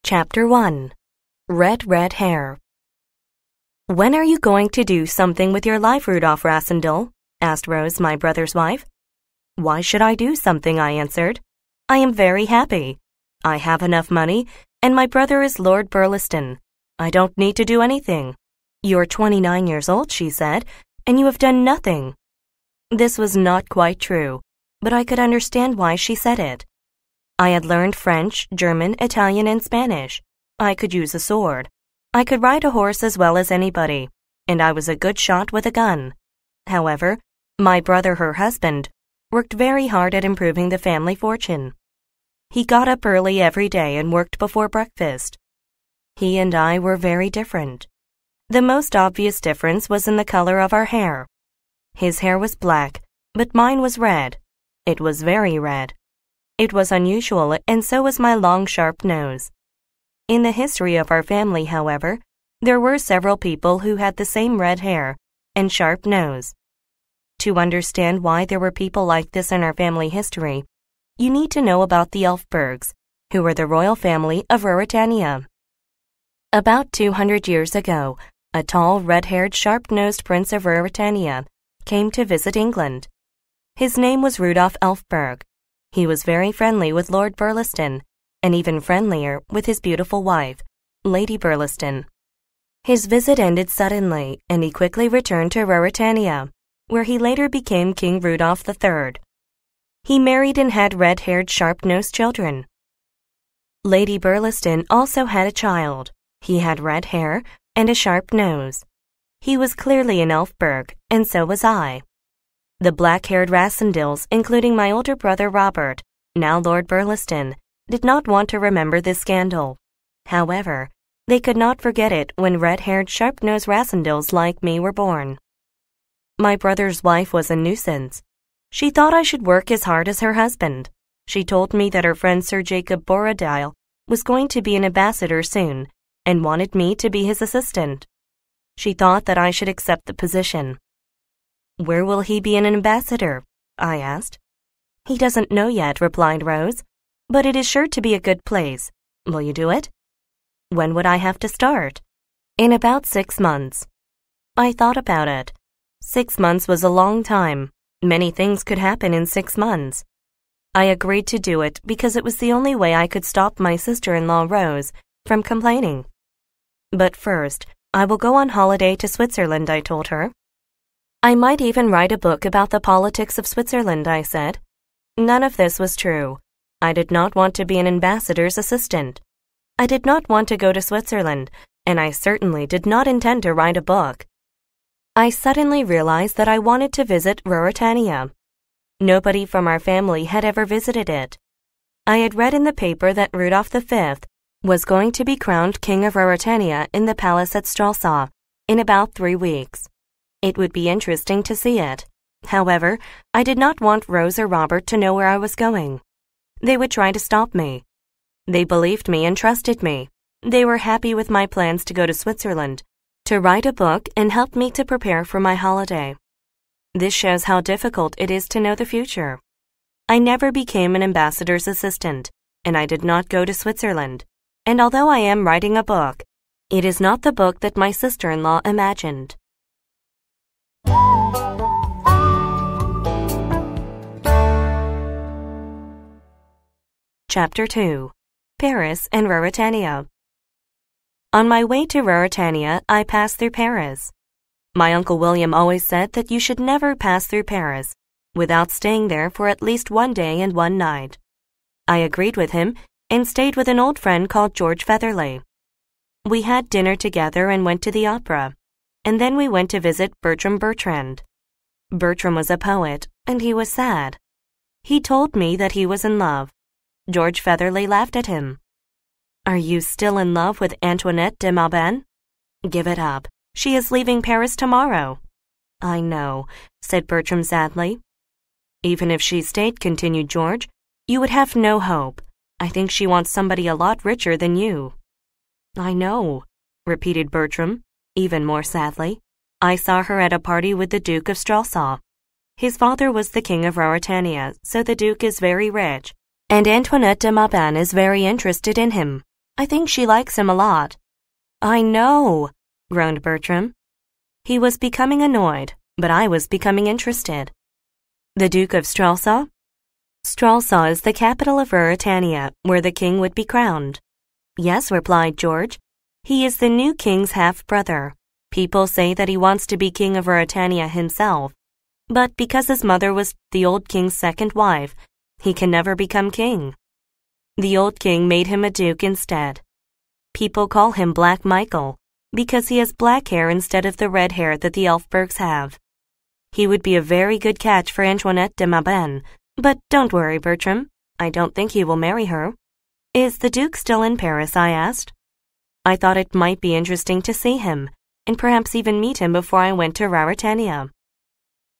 Chapter 1. Red Hair. "When are you going to do something with your life, Rudolph Rassendyll?" asked Rose, my brother's wife. "Why should I do something?" I answered. "I am very happy. I have enough money, and my brother is Lord Burleston. I don't need to do anything." "You're 29 years old," she said, "and you have done nothing." This was not quite true, but I could understand why she said it. I had learned French, German, Italian, and Spanish. I could use a sword. I could ride a horse as well as anybody, and I was a good shot with a gun. However, my brother, her husband, worked very hard at improving the family fortune. He got up early every day and worked before breakfast. He and I were very different. The most obvious difference was in the color of our hair. His hair was black, but mine was red. It was very red. It was unusual, and so was my long, sharp nose. In the history of our family, however, there were several people who had the same red hair and sharp nose. To understand why there were people like this in our family history, you need to know about the Elfbergs, who were the royal family of Ruritania. About 200 years ago, a tall, red-haired, sharp-nosed prince of Ruritania came to visit England. His name was Rudolph Elfberg. He was very friendly with Lord Burleston, and even friendlier with his beautiful wife, Lady Burleston. His visit ended suddenly, and he quickly returned to Ruritania, where he later became King Rudolph III. He married and had red-haired, sharp-nosed children. Lady Burleston also had a child. He had red hair and a sharp nose. He was clearly an Elfberg, and so was I. The black-haired Rassendylls, including my older brother Robert, now Lord Burleston, did not want to remember this scandal. However, they could not forget it when red-haired, sharp-nosed Rassendylls like me were born. My brother's wife was a nuisance. She thought I should work as hard as her husband. She told me that her friend Sir Jacob Borradaile was going to be an ambassador soon and wanted me to be his assistant. She thought that I should accept the position. "Where will he be an ambassador?" I asked. "He doesn't know yet," replied Rose, "but it is sure to be a good place. Will you do it?" "When would I have to start?" "In about 6 months." I thought about it. 6 months was a long time. Many things could happen in 6 months. I agreed to do it because it was the only way I could stop my sister-in-law Rose from complaining. "But first, I will go on holiday to Switzerland," I told her. "I might even write a book about the politics of Switzerland," I said. None of this was true. I did not want to be an ambassador's assistant. I did not want to go to Switzerland, and I certainly did not intend to write a book. I suddenly realized that I wanted to visit Ruritania. Nobody from our family had ever visited it. I had read in the paper that Rudolph V was going to be crowned King of Ruritania in the palace at Stralsau in about 3 weeks. It would be interesting to see it. However, I did not want Rose or Robert to know where I was going. They would try to stop me. They believed me and trusted me. They were happy with my plans to go to Switzerland, to write a book and help me to prepare for my holiday. This shows how difficult it is to know the future. I never became an ambassador's assistant, and I did not go to Switzerland. And although I am writing a book, it is not the book that my sister-in-law imagined. Chapter 2. Paris and Ruritania. On my way to Ruritania, I passed through Paris. My Uncle William always said that you should never pass through Paris without staying there for at least 1 day and 1 night. I agreed with him and stayed with an old friend called George Featherley. We had dinner together and went to the opera, and then we went to visit Bertram Bertrand. Bertram was a poet, and he was sad. He told me that he was in love. George Featherley laughed at him. "Are you still in love with Antoinette de Maubin?" "Give it up. She is leaving Paris tomorrow." "I know," said Bertram sadly. "Even if she stayed," continued George, "you would have no hope. I think she wants somebody a lot richer than you." "I know," repeated Bertram, even more sadly. "I saw her at a party with the Duke of Stralsau. His father was the King of Ruritania, so the Duke is very rich, and Antoinette de Maubin is very interested in him. I think she likes him a lot." "I know," groaned Bertram. He was becoming annoyed, but I was becoming interested. "The Duke of Strelsau?" "Strelsau is the capital of Ruritania, where the king would be crowned." "Yes," replied George. "He is the new king's half-brother. People say that he wants to be king of Ruritania himself, but because his mother was the old king's second wife, he can never become king. The old king made him a duke instead. People call him Black Michael because he has black hair instead of the red hair that the Elfbergs have. He would be a very good catch for Antoinette de Maben, but don't worry, Bertram. I don't think he will marry her." "Is the duke still in Paris?" I asked. I thought it might be interesting to see him, and perhaps even meet him before I went to Ruritania.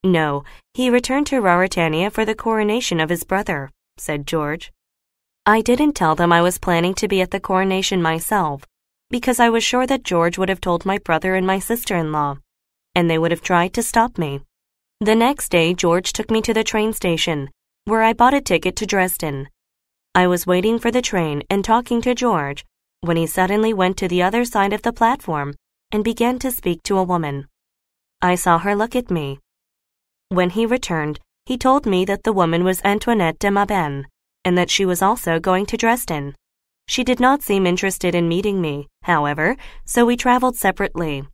"No, he returned to Ruritania for the coronation of his brother," said George. I didn't tell them I was planning to be at the coronation myself, because I was sure that George would have told my brother and my sister-in-law, and they would have tried to stop me. The next day, George took me to the train station, where I bought a ticket to Dresden. I was waiting for the train and talking to George when he suddenly went to the other side of the platform and began to speak to a woman. I saw her look at me. When he returned, he told me that the woman was Antoinette de Maben, and that she was also going to Dresden. She did not seem interested in meeting me, however, so we traveled separately.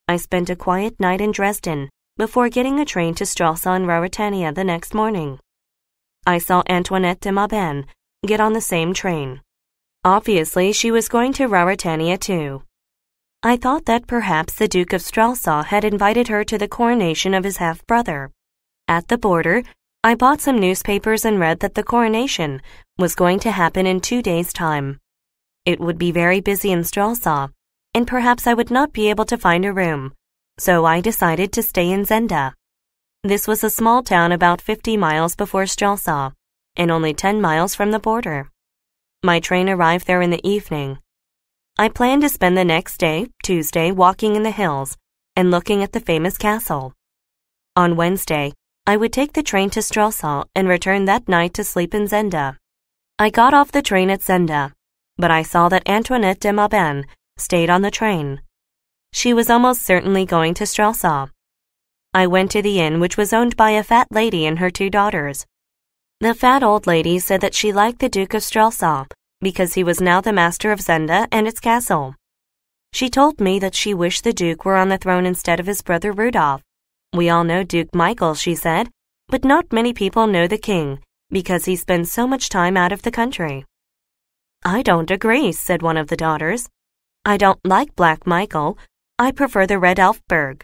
I spent a quiet night in Dresden before getting a train to Strelsau and Ruritania the next morning. I saw Antoinette de Maben get on the same train. Obviously, she was going to Ruritania too. I thought that perhaps the Duke of Strelsau had invited her to the coronation of his half-brother. At the border, I bought some newspapers and read that the coronation was going to happen in 2 days' time. It would be very busy in Strelsau, and perhaps I would not be able to find a room, so I decided to stay in Zenda. This was a small town about 50 miles before Strelsau, and only 10 miles from the border. My train arrived there in the evening. I planned to spend the next day, Tuesday, walking in the hills and looking at the famous castle. On Wednesday, I would take the train to Strelsau and return that night to sleep in Zenda. I got off the train at Zenda, but I saw that Antoinette de Maben stayed on the train. She was almost certainly going to Strelsau. I went to the inn, which was owned by a fat lady and her 2 daughters. The fat old lady said that she liked the Duke of Strelsau because he was now the master of Zenda and its castle. She told me that she wished the Duke were on the throne instead of his brother Rudolph. "We all know Duke Michael," she said, "but not many people know the king because he spends so much time out of the country." "I don't agree," said one of the daughters. "I don't like Black Michael. I prefer the Red Elfberg."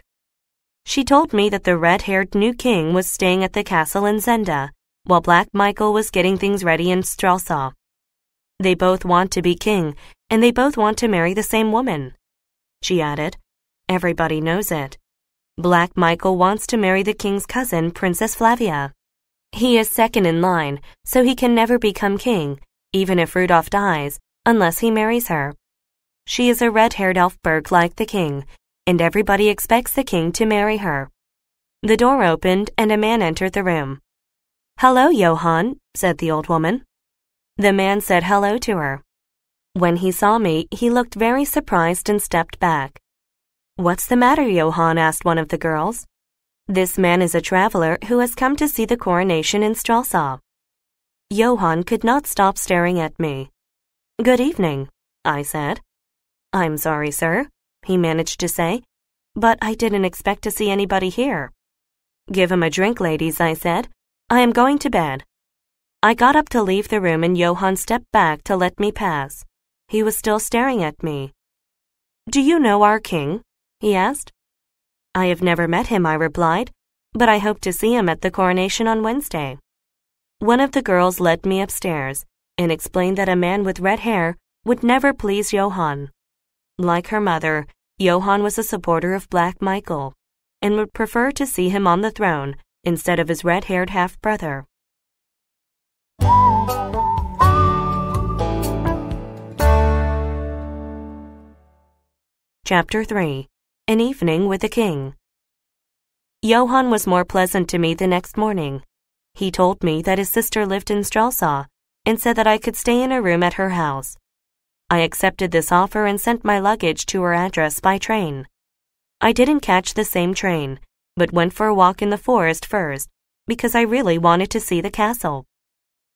She told me that the red-haired new king was staying at the castle in Zenda, while Black Michael was getting things ready in Strelsau. They both want to be king, and they both want to marry the same woman. She added, "Everybody knows it. Black Michael wants to marry the king's cousin, Princess Flavia. He is second in line, so he can never become king, even if Rudolph dies, unless he marries her. She is a red-haired Elfberg like the king, and everybody expects the king to marry her." The door opened, and a man entered the room. "Hello, Johann," said the old woman. The man said hello to her. When he saw me, he looked very surprised and stepped back. "What's the matter, Johann?" asked one of the girls. "This man is a traveler who has come to see the coronation in Strelsau." Johann could not stop staring at me. "Good evening," I said. "I'm sorry, sir," he managed to say, "but I didn't expect to see anybody here." "Give him a drink, ladies," I said. "I am going to bed." I got up to leave the room and Johann stepped back to let me pass. He was still staring at me. "Do you know our king?" he asked. "I have never met him," I replied, "but I hope to see him at the coronation on Wednesday." One of the girls led me upstairs and explained that a man with red hair would never please Johann. Like her mother, Johann was a supporter of Black Michael and would prefer to see him on the throne instead of his red-haired half-brother. Chapter 3. An Evening with the King. Johann was more pleasant to me the next morning. He told me that his sister lived in Strelsau and said that I could stay in a room at her house. I accepted this offer and sent my luggage to her address by train. I didn't catch the same train, but went for a walk in the forest first, because I really wanted to see the castle.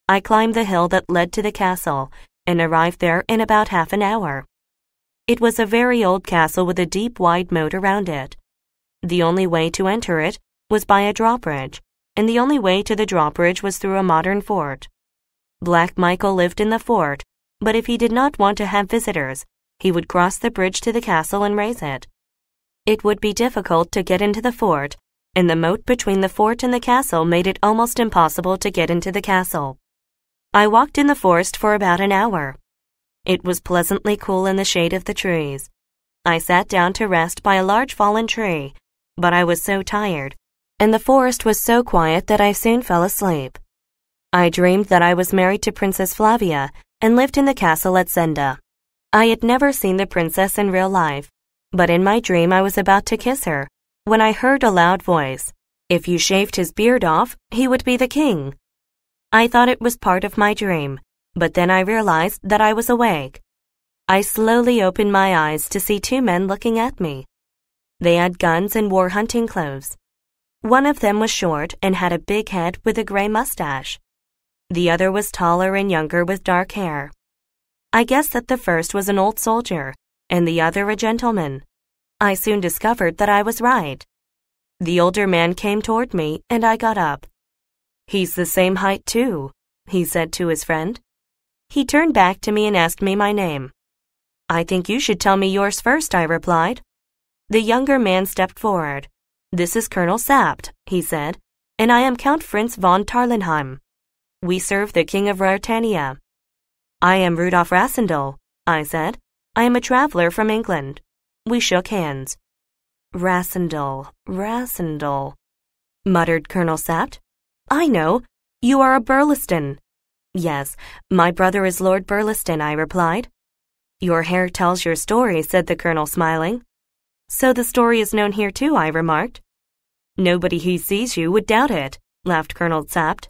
I climbed the hill that led to the castle and arrived there in about half an hour. It was a very old castle with a deep, wide moat around it. The only way to enter it was by a drawbridge, and the only way to the drawbridge was through a modern fort. Black Michael lived in the fort, but if he did not want to have visitors, he would cross the bridge to the castle and raise it. It would be difficult to get into the fort, and the moat between the fort and the castle made it almost impossible to get into the castle. I walked in the forest for about an hour. It was pleasantly cool in the shade of the trees. I sat down to rest by a large fallen tree, but I was so tired, and the forest was so quiet that I soon fell asleep. I dreamed that I was married to Princess Flavia and lived in the castle at Zenda. I had never seen the princess in real life, but in my dream I was about to kiss her when I heard a loud voice. If you shaved his beard off, he would be the king. I thought it was part of my dream, but then I realized that I was awake. I slowly opened my eyes to see two men looking at me. They had guns and wore hunting clothes. One of them was short and had a big head with a gray mustache. The other was taller and younger with dark hair. I guessed that the first was an old soldier and the other a gentleman. I soon discovered that I was right. The older man came toward me and I got up. "He's the same height too," he said to his friend. He turned back to me and asked me my name. "I think you should tell me yours first," I replied. The younger man stepped forward. "This is Colonel Sapt," he said, "and I am Count Fritz von Tarlenheim. We serve the King of Ruritania." "I am Rudolf Rassendyll," I said. "I am a traveler from England." We shook hands. Rassendyll, muttered Colonel Sapt. "I know. You are a Burleston." "Yes, my brother is Lord Burleston," I replied. "Your hair tells your story," said the colonel, smiling. "So the story is known here too," I remarked. "Nobody who sees you would doubt it," laughed Colonel Sapt.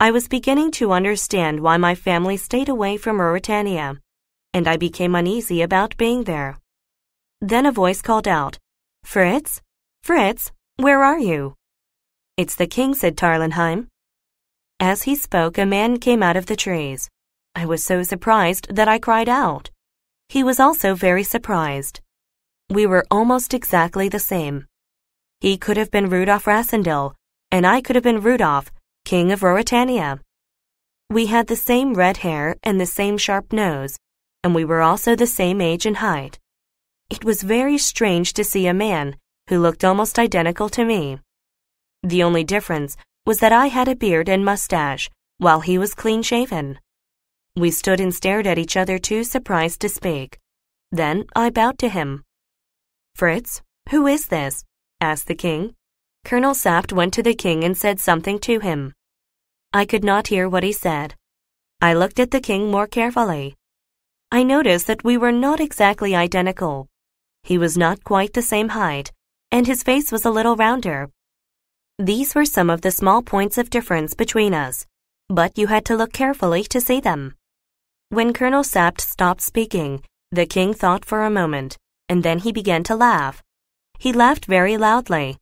I was beginning to understand why my family stayed away from Ruritania, and I became uneasy about being there. Then a voice called out, "Fritz? Fritz, where are you?" "It's the king," said Tarlenheim. As he spoke, a man came out of the trees. I was so surprised that I cried out. He was also very surprised. We were almost exactly the same. He could have been Rudolf Rassendyll, and I could have been Rudolf, King of Ruritania. We had the same red hair and the same sharp nose, and we were also the same age and height. It was very strange to see a man who looked almost identical to me. The only difference was that I had a beard and mustache, while he was clean-shaven. We stood and stared at each other, too surprised to speak. Then I bowed to him. "Fritz, who is this?" asked the king. Colonel Sapt went to the king and said something to him. I could not hear what he said. I looked at the king more carefully. I noticed that we were not exactly identical. He was not quite the same height, and his face was a little rounder. These were some of the small points of difference between us, but you had to look carefully to see them. When Colonel Sapt stopped speaking, the king thought for a moment, and then he began to laugh. He laughed very loudly.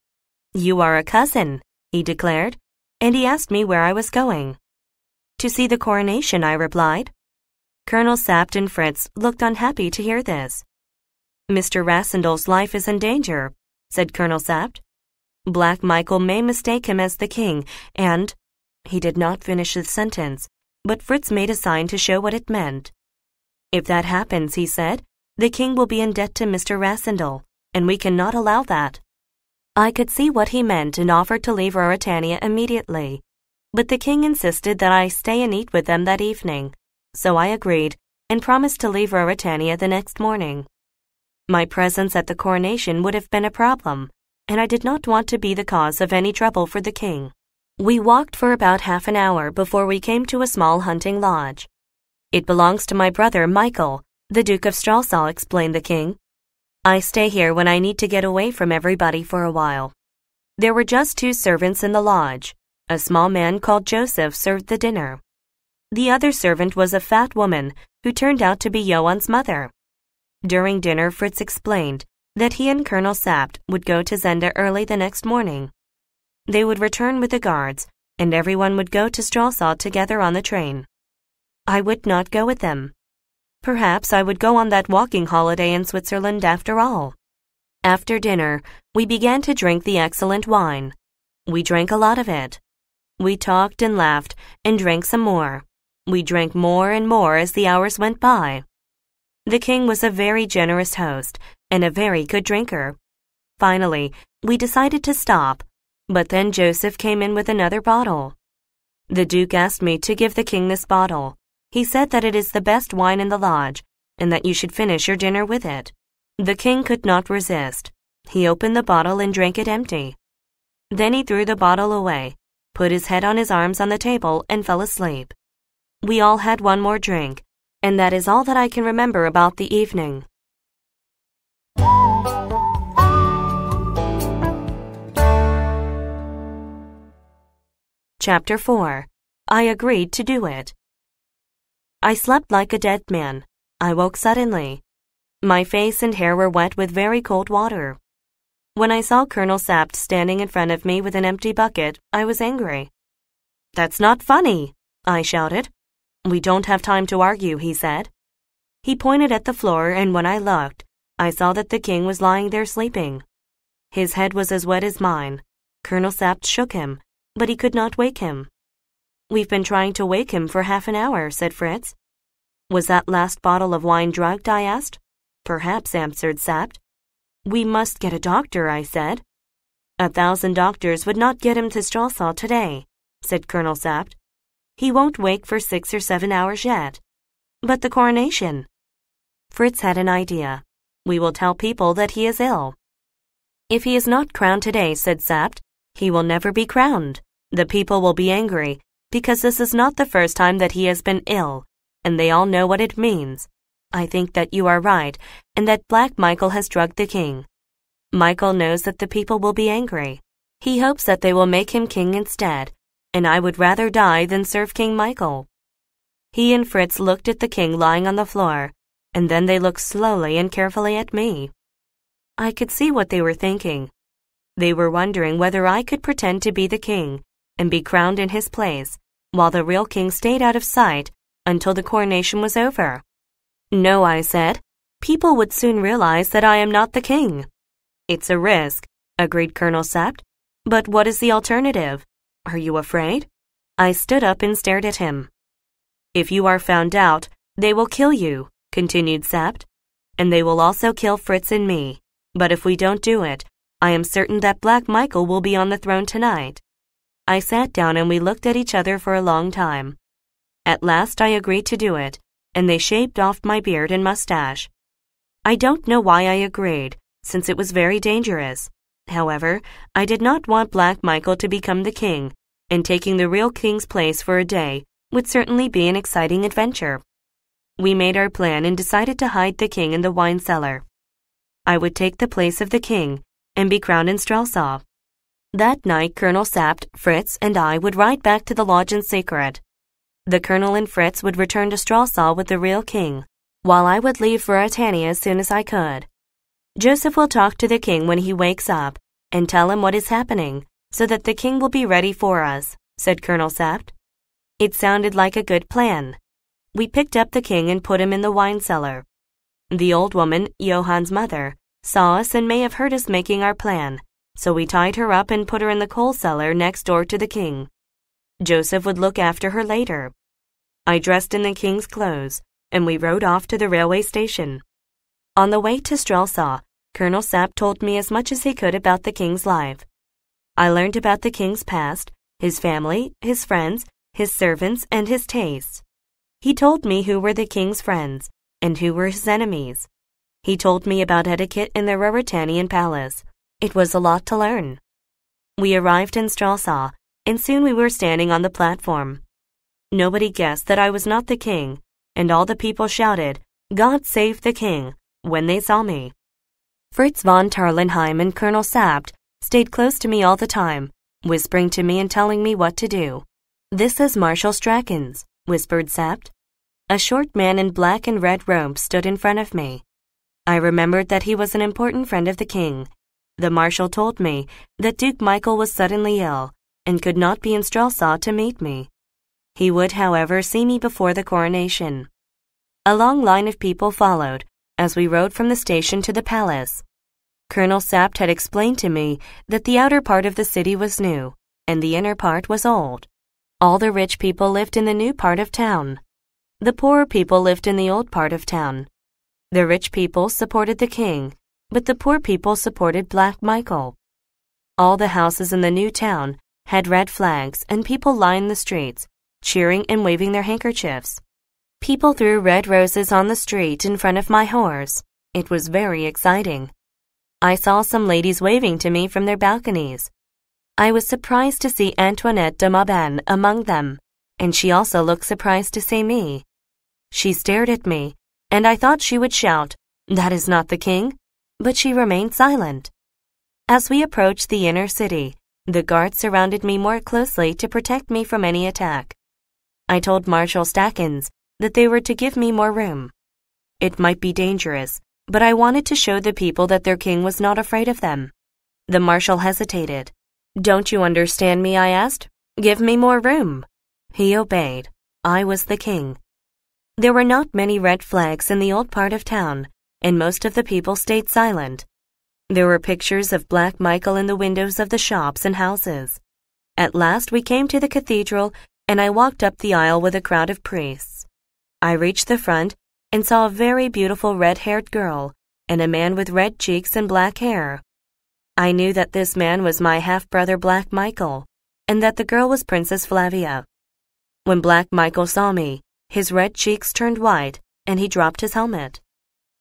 "You are a cousin," he declared, and he asked me where I was going. "To see the coronation," I replied. Colonel Sapt and Fritz looked unhappy to hear this. "Mr. Rassendyll's life is in danger," said Colonel Sapt. "Black Michael may mistake him as the king, and—" He did not finish his sentence, but Fritz made a sign to show what it meant. "If that happens," he said, "the king will be in debt to Mr. Rassendyll, and we cannot allow that." I could see what he meant and offered to leave Ruritania immediately, but the king insisted that I stay and eat with them that evening, so I agreed and promised to leave Ruritania the next morning. My presence at the coronation would have been a problem, and I did not want to be the cause of any trouble for the king. We walked for about half an hour before we came to a small hunting lodge. "It belongs to my brother Michael, the Duke of Stralsau," explained the king. "I stay here when I need to get away from everybody for a while." There were just 2 servants in the lodge. A small man called Joseph served the dinner. The other servant was a fat woman who turned out to be Johann's mother. During dinner, Fritz explained that he and Colonel Sapt would go to Zenda early the next morning. They would return with the guards, and everyone would go to Stralsund together on the train. I would not go with them. Perhaps I would go on that walking holiday in Switzerland after all. After dinner, we began to drink the excellent wine. We drank a lot of it. We talked and laughed and drank some more. We drank more and more as the hours went by. The king was a very generous host and a very good drinker. Finally, we decided to stop, but then Joseph came in with another bottle. The Duke asked me to give the king this bottle. He said that it is the best wine in the lodge and that you should finish your dinner with it. The king could not resist. He opened the bottle and drank it empty. Then he threw the bottle away, put his head on his arms on the table, and fell asleep. We all had one more drink, and that is all that I can remember about the evening. Chapter 4. I agreed to do it. I slept like a dead man. I woke suddenly. My face and hair were wet with very cold water. When I saw Colonel Sapt standing in front of me with an empty bucket, I was angry. "That's not funny," I shouted. "We don't have time to argue," he said. He pointed at the floor, and when I looked, I saw that the king was lying there sleeping. His head was as wet as mine. Colonel Sapt shook him, but he could not wake him. "We've been trying to wake him for half an hour," said Fritz. "Was that last bottle of wine drugged?" I asked. "Perhaps," answered Sapt. "We must get a doctor," I said. "1,000 doctors would not get him to Stralsund today," said Colonel Sapt. "He won't wake for 6 or 7 hours yet." "But the coronation?" Fritz had an idea. "We will tell people that he is ill." "If he is not crowned today," said Sapt, "he will never be crowned. The people will be angry, because this is not the first time that he has been ill, and they all know what it means. I think that you are right, and that Black Michael has drugged the king. Michael knows that the people will be angry. He hopes that they will make him king instead, and I would rather die than serve King Michael." He and Fritz looked at the king lying on the floor, and then they looked slowly and carefully at me. I could see what they were thinking. They were wondering whether I could pretend to be the king and be crowned in his place, while the real king stayed out of sight until the coronation was over. "No," I said. "People would soon realize that I am not the king." "It's a risk," agreed Colonel Sapt. "But what is the alternative? Are you afraid?" I stood up and stared at him. "If you are found out, they will kill you," continued Sapt. "And they will also kill Fritz and me. But if we don't do it, I am certain that Black Michael will be on the throne tonight." I sat down and we looked at each other for a long time. At last I agreed to do it, and they shaved off my beard and mustache. I don't know why I agreed, since it was very dangerous. However, I did not want Black Michael to become the king, and taking the real king's place for a day would certainly be an exciting adventure. We made our plan and decided to hide the king in the wine cellar. I would take the place of the king and be crowned in Stralsund. That night, Colonel Sapt, Fritz, and I would ride back to the lodge in secret. The colonel and Fritz would return to Stralsund with the real king, while I would leave for Atania as soon as I could. "Joseph will talk to the king when he wakes up and tell him what is happening, so that the king will be ready for us," said Colonel Sapt. It sounded like a good plan. We picked up the king and put him in the wine cellar. The old woman, Johann's mother, saw us and may have heard us making our plan, so we tied her up and put her in the coal cellar next door to the king. Joseph would look after her later. I dressed in the king's clothes, and we rode off to the railway station. On the way to Stralsund, Colonel Sapt told me as much as he could about the king's life. I learned about the king's past, his family, his friends, his servants, and his tastes. He told me who were the king's friends and who were his enemies. He told me about etiquette in the Ruritanian palace. It was a lot to learn. We arrived in Stralsund, and soon we were standing on the platform. Nobody guessed that I was not the king, and all the people shouted, "God save the king," when they saw me. Fritz von Tarlenheim and Colonel Sapt stayed close to me all the time, whispering to me and telling me what to do. "This is Marshal Strachan's," whispered Sapt. a short man in black and red robes stood in front of me. I remembered that he was an important friend of the king. The marshal told me that Duke Michael was suddenly ill and could not be in Strelsau to meet me. He would, however, see me before the coronation. A long line of people followed as we rode from the station to the palace. Colonel Sapt had explained to me that the outer part of the city was new and the inner part was old. All the rich people lived in the new part of town. The poorer people lived in the old part of town. The rich people supported the king, but the poor people supported Black Michael. All the houses in the new town had red flags, and people lined the streets, cheering and waving their handkerchiefs. People threw red roses on the street in front of my horse. It was very exciting. I saw some ladies waving to me from their balconies. I was surprised to see Antoinette de Mauban among them, and she also looked surprised to see me. She stared at me, and I thought she would shout, "That is not the king," but she remained silent. As we approached the inner city, the guards surrounded me more closely to protect me from any attack. I told Marshal Stakens that they were to give me more room. It might be dangerous, but I wanted to show the people that their king was not afraid of them. The marshal hesitated. "Don't you understand me?" I asked. "Give me more room." He obeyed. I was the king. There were not many red flags in the old part of town, and most of the people stayed silent. There were pictures of Black Michael in the windows of the shops and houses. At last we came to the cathedral, and I walked up the aisle with a crowd of priests. I reached the front and saw a very beautiful red-haired girl and a man with red cheeks and black hair. I knew that this man was my half-brother Black Michael, and that the girl was Princess Flavia. When Black Michael saw me, his red cheeks turned white, and he dropped his helmet.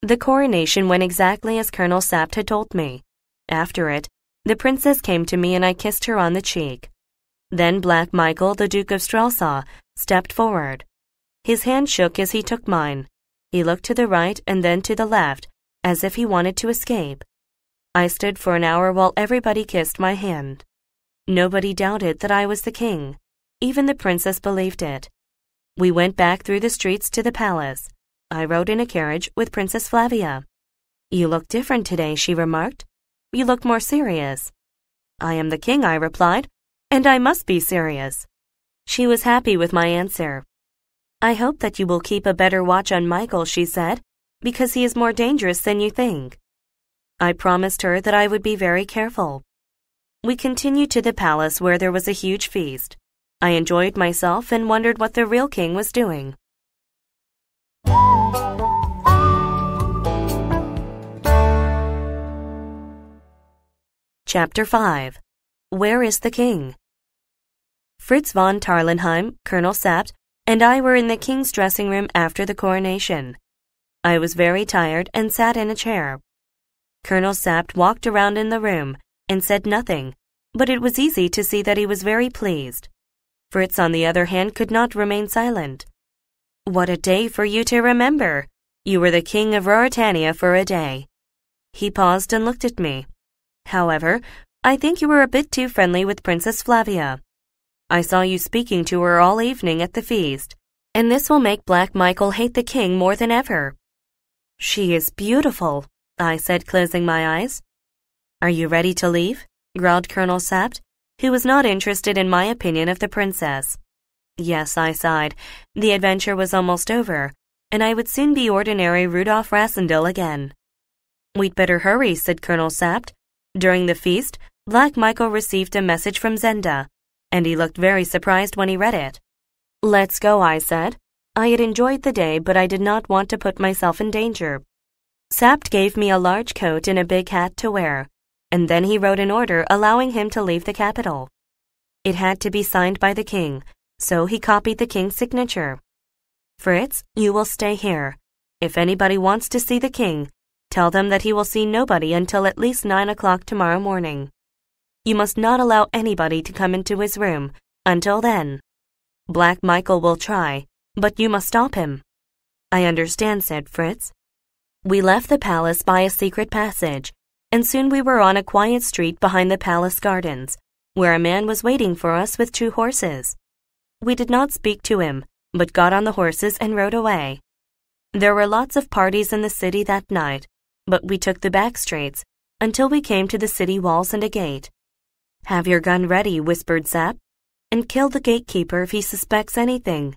The coronation went exactly as Colonel Sapt had told me. After it, the princess came to me and I kissed her on the cheek. Then Black Michael, the Duke of Strelsau, stepped forward. His hand shook as he took mine. He looked to the right and then to the left, as if he wanted to escape. I stood for an hour while everybody kissed my hand. Nobody doubted that I was the king. Even the princess believed it. We went back through the streets to the palace. I rode in a carriage with Princess Flavia. "You look different today," she remarked. "You look more serious." "I am the king," I replied, "and I must be serious." She was happy with my answer. "I hope that you will keep a better watch on Michael," she said, "because he is more dangerous than you think." I promised her that I would be very careful. We continued to the palace where there was a huge feast. I enjoyed myself and wondered what the real king was doing. Chapter 5. Where is the king? Fritz von Tarlenheim, Colonel Sapt, and I were in the king's dressing room after the coronation. I was very tired and sat in a chair. Colonel Sapt walked around in the room and said nothing, but it was easy to see that he was very pleased. Fritz, on the other hand, could not remain silent. "What a day for you to remember! You were the king of Ruritania for a day." He paused and looked at me. "However, I think you were a bit too friendly with Princess Flavia. I saw you speaking to her all evening at the feast, and this will make Black Michael hate the king more than ever." "She is beautiful," I said, closing my eyes. "Are you ready to leave?" growled Colonel Sapt, who was not interested in my opinion of the princess. "Yes," I sighed. The adventure was almost over, and I would soon be ordinary Rudolf Rassendyll again. "We'd better hurry," said Colonel Sapt. During the feast, Black Michael received a message from Zenda, and he looked very surprised when he read it. "Let's go," I said. I had enjoyed the day, but I did not want to put myself in danger. Sapt gave me a large coat and a big hat to wear, and then he wrote an order allowing him to leave the capital. It had to be signed by the king, so he copied the king's signature. "Fritz, you will stay here. If anybody wants to see the king, tell them that he will see nobody until at least 9 o'clock tomorrow morning. You must not allow anybody to come into his room until then. Black Michael will try, but you must stop him." "I understand," said Fritz. We left the palace by a secret passage, and soon we were on a quiet street behind the palace gardens, where a man was waiting for us with 2 horses. We did not speak to him, but got on the horses and rode away. There were lots of parties in the city that night, but we took the back streets until we came to the city walls and a gate. "Have your gun ready," whispered Sap, "and kill the gatekeeper if he suspects anything."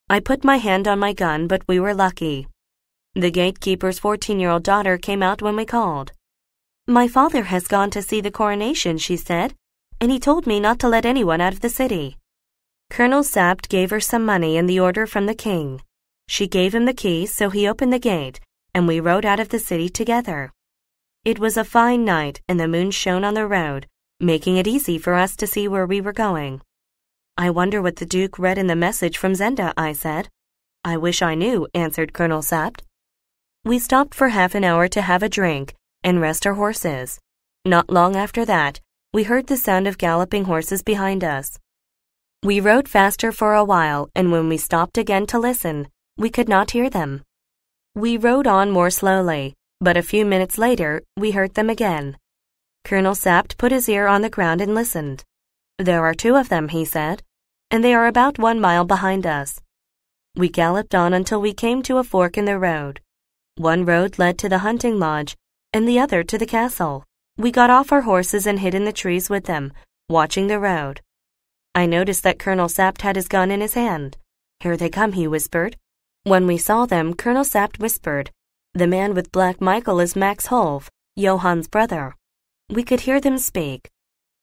I put my hand on my gun, but we were lucky. The gatekeeper's 14-year-old daughter came out when we called. "My father has gone to see the coronation," she said, "and he told me not to let anyone out of the city." Colonel Sapt gave her some money and the order from the king. She gave him the key, so he opened the gate, and we rode out of the city together. It was a fine night, and the moon shone on the road, making it easy for us to see where we were going. "I wonder what the Duke read in the message from Zenda," I said. "I wish I knew," answered Colonel Sapt. We stopped for half an hour to have a drink and rest our horses. Not long after that, we heard the sound of galloping horses behind us. We rode faster for a while, and when we stopped again to listen, we could not hear them. We rode on more slowly, but a few minutes later, we heard them again. Colonel Sapt put his ear on the ground and listened. "There are 2 of them," he said, "and they are about 1 mile behind us." We galloped on until we came to a fork in the road. One road led to the hunting lodge, and the other to the castle. We got off our horses and hid in the trees with them, watching the road. I noticed that Colonel Sapt had his gun in his hand. "Here they come," he whispered. When we saw them, Colonel Sapt whispered, "The man with Black Michael is Max Holf, Johann's brother." We could hear them speak.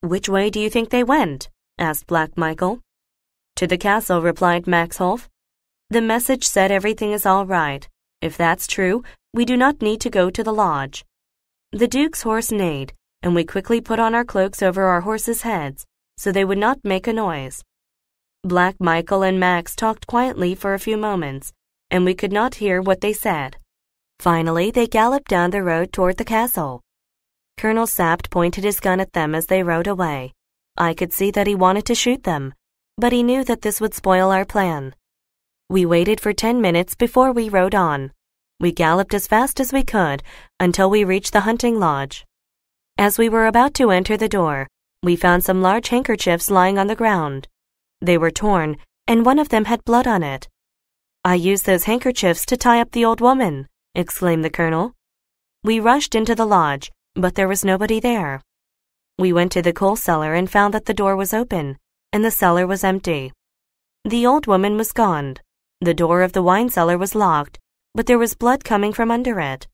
"Which way do you think they went?" asked Black Michael. "To the castle," replied Max Holf. "The message said everything is all right. If that's true, we do not need to go to the lodge." The Duke's horse neighed, and we quickly put on our cloaks over our horses' heads, so they would not make a noise. Black Michael and Max talked quietly for a few moments, and we could not hear what they said. Finally, they galloped down the road toward the castle. Colonel Sapt pointed his gun at them as they rode away. I could see that he wanted to shoot them, but he knew that this would spoil our plan. We waited for 10 minutes before we rode on. We galloped as fast as we could until we reached the hunting lodge. As we were about to enter the door, we found some large handkerchiefs lying on the ground. They were torn, and one of them had blood on it. "I used those handkerchiefs to tie up the old woman," exclaimed the colonel. We rushed into the lodge, but there was nobody there. We went to the coal cellar and found that the door was open, and the cellar was empty. The old woman was gone. The door of the wine cellar was locked, but there was blood coming from under it.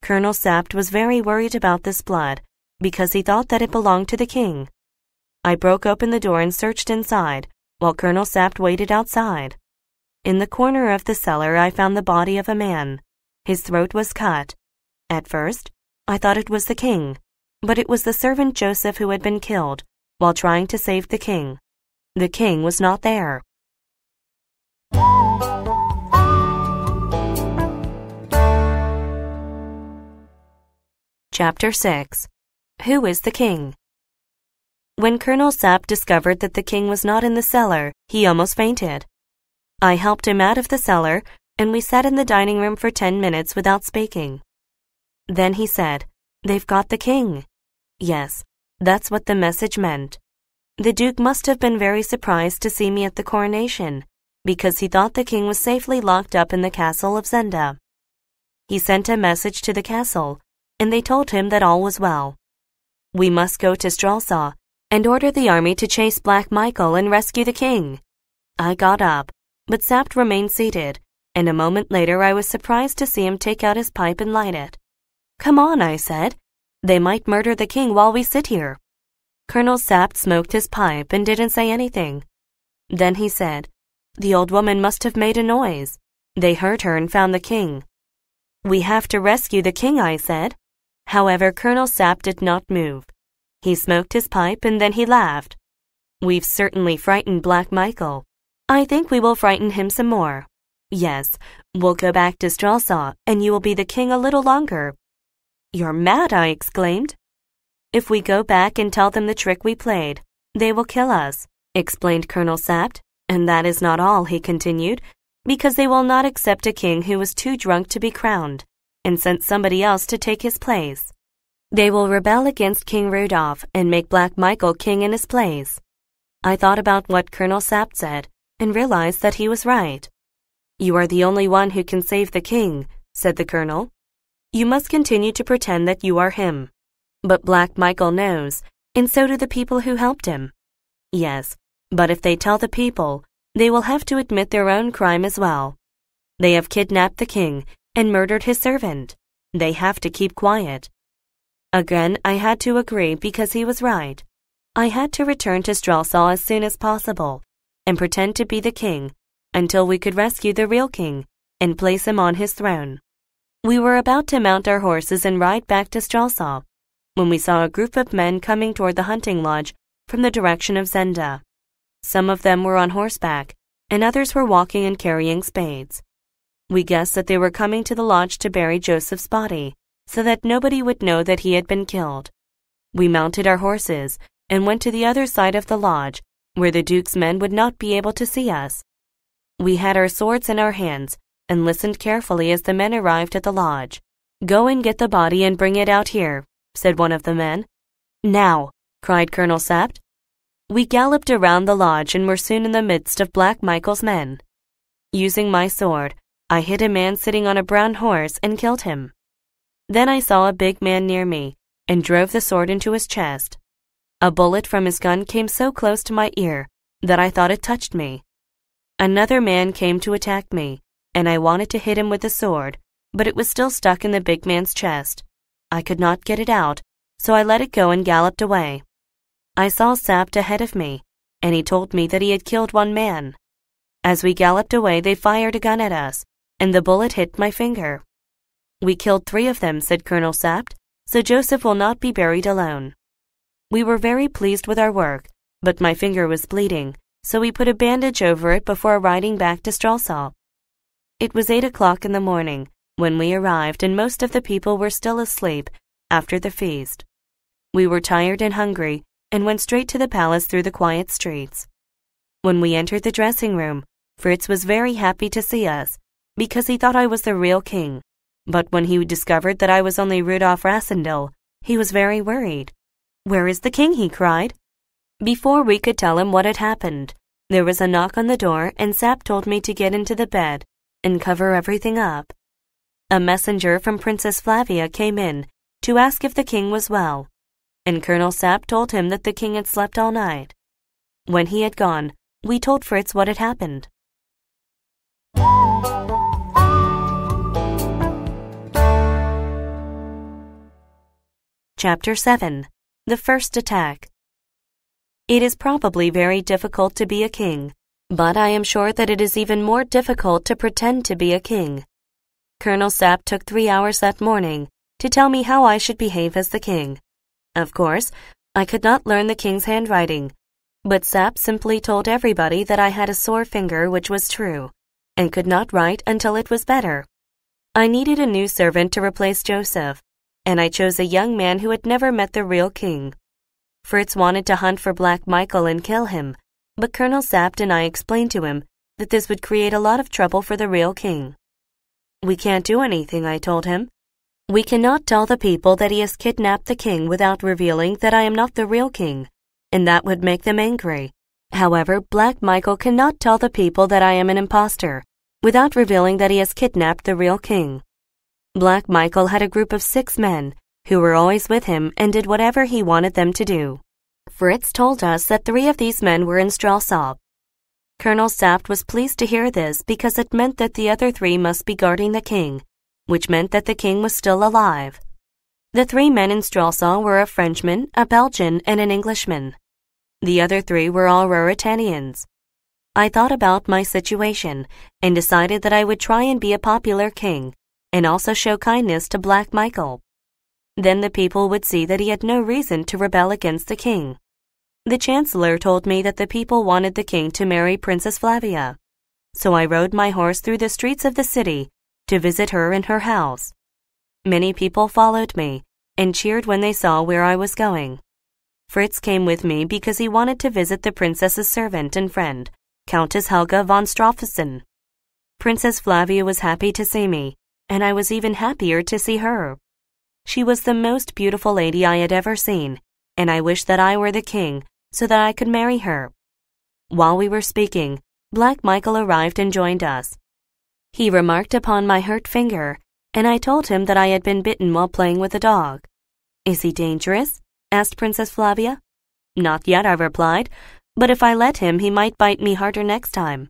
Colonel Sapt was very worried about this blood, because he thought that it belonged to the king. I broke open the door and searched inside, while Colonel Sapt waited outside. In the corner of the cellar I found the body of a man. His throat was cut. At first, I thought it was the king, but it was the servant Joseph who had been killed while trying to save the king. The king was not there. Chapter 6. Who is the king? When Colonel Sapt discovered that the king was not in the cellar, he almost fainted. I helped him out of the cellar, and we sat in the dining room for 10 minutes without speaking. Then he said, "They've got the king." Yes, that's what the message meant. The Duke must have been very surprised to see me at the coronation, because he thought the king was safely locked up in the castle of Zenda. He sent a message to the castle, and they told him that all was well. We must go to Stralsau and order the army to chase Black Michael and rescue the king. I got up, but Sapt remained seated, and a moment later I was surprised to see him take out his pipe and light it. "Come on," I said. "They might murder the king while we sit here." Colonel Sapt smoked his pipe and didn't say anything. Then he said, "The old woman must have made a noise. They heard her and found the king." "We have to rescue the king," I said. However, Colonel Sapt did not move. He smoked his pipe and then he laughed. "We've certainly frightened Black Michael. I think we will frighten him some more. Yes, we'll go back to Stralsau and you will be the king a little longer." "You're mad," I exclaimed. "If we go back and tell them the trick we played, they will kill us," explained Colonel Sapt. "And that is not all," he continued, "because they will not accept a king who was too drunk to be crowned, and sent somebody else to take his place. They will rebel against King Rudolph and make Black Michael king in his place." I thought about what Colonel Sapt said, and realized that he was right. "You are the only one who can save the king," said the colonel. "You must continue to pretend that you are him." But Black Michael knows, and so do the people who helped him. Yes, but if they tell the people, they will have to admit their own crime as well. They have kidnapped the king and murdered his servant. They have to keep quiet. Again, I had to agree because he was right. I had to return to Strelsau as soon as possible and pretend to be the king until we could rescue the real king and place him on his throne. We were about to mount our horses and ride back to Strelsau when we saw a group of men coming toward the hunting lodge from the direction of Zenda. Some of them were on horseback, and others were walking and carrying spades. We guessed that they were coming to the lodge to bury Joseph's body, so that nobody would know that he had been killed. We mounted our horses and went to the other side of the lodge, where the Duke's men would not be able to see us. We had our swords in our hands and listened carefully as the men arrived at the lodge. "Go and get the body and bring it out here," said one of the men. "Now," cried Colonel Sapt. We galloped around the lodge and were soon in the midst of Black Michael's men. Using my sword, I hit a man sitting on a brown horse and killed him. Then I saw a big man near me and drove the sword into his chest. A bullet from his gun came so close to my ear that I thought it touched me. Another man came to attack me, and I wanted to hit him with the sword, but it was still stuck in the big man's chest. I could not get it out, so I let it go and galloped away. I saw Sapt ahead of me, and he told me that he had killed one man. As we galloped away, they fired a gun at us, and the bullet hit my finger. "We killed 3 of them," said Colonel Sapt, "so Joseph will not be buried alone." We were very pleased with our work, but my finger was bleeding, so we put a bandage over it before riding back to Strelsau. It was 8 o'clock in the morning when we arrived, and most of the people were still asleep after the feast. We were tired and hungry and went straight to the palace through the quiet streets. When we entered the dressing room, Fritz was very happy to see us because he thought I was the real king. But when he discovered that I was only Rudolf Rassendyll, he was very worried. "Where is the king?" he cried. Before we could tell him what had happened, there was a knock on the door, and Sapt told me to get into the bed and cover everything up. A messenger from Princess Flavia came in to ask if the king was well, and Colonel Sapt told him that the king had slept all night. When he had gone, we told Fritz what had happened. Chapter 7. The First Attack. It is probably very difficult to be a king, but I am sure that it is even more difficult to pretend to be a king. Colonel Sapt took 3 hours that morning to tell me how I should behave as the king. Of course, I could not learn the king's handwriting, but Sapt simply told everybody that I had a sore finger, which was true, and could not write until it was better. I needed a new servant to replace Joseph, and I chose a young man who had never met the real king. Fritz wanted to hunt for Black Michael and kill him, but Colonel Sapt and I explained to him that this would create a lot of trouble for the real king. "We can't do anything," I told him. "We cannot tell the people that he has kidnapped the king without revealing that I am not the real king, and that would make them angry. However, Black Michael cannot tell the people that I am an impostor without revealing that he has kidnapped the real king." Black Michael had a group of 6 men who were always with him and did whatever he wanted them to do. Fritz told us that 3 of these men were in Strelsau. Colonel Sapt was pleased to hear this because it meant that the other 3 must be guarding the king, which meant that the king was still alive. The 3 men in Strelsau were a Frenchman, a Belgian, and an Englishman. The other 3 were all Ruritanians. I thought about my situation and decided that I would try and be a popular king and also show kindness to Black Michael. Then the people would see that he had no reason to rebel against the king. The chancellor told me that the people wanted the king to marry Princess Flavia, so I rode my horse through the streets of the city to visit her in her house. Many people followed me and cheered when they saw where I was going. Fritz came with me because he wanted to visit the princess's servant and friend, Countess Helga von Strauffesen. Princess Flavia was happy to see me, and I was even happier to see her. She was the most beautiful lady I had ever seen, and I wished that I were the king so that I could marry her. While we were speaking, Black Michael arrived and joined us. He remarked upon my hurt finger, and I told him that I had been bitten while playing with a dog. "Is he dangerous?" asked Princess Flavia. "Not yet," I replied, "but if I let him, he might bite me harder next time."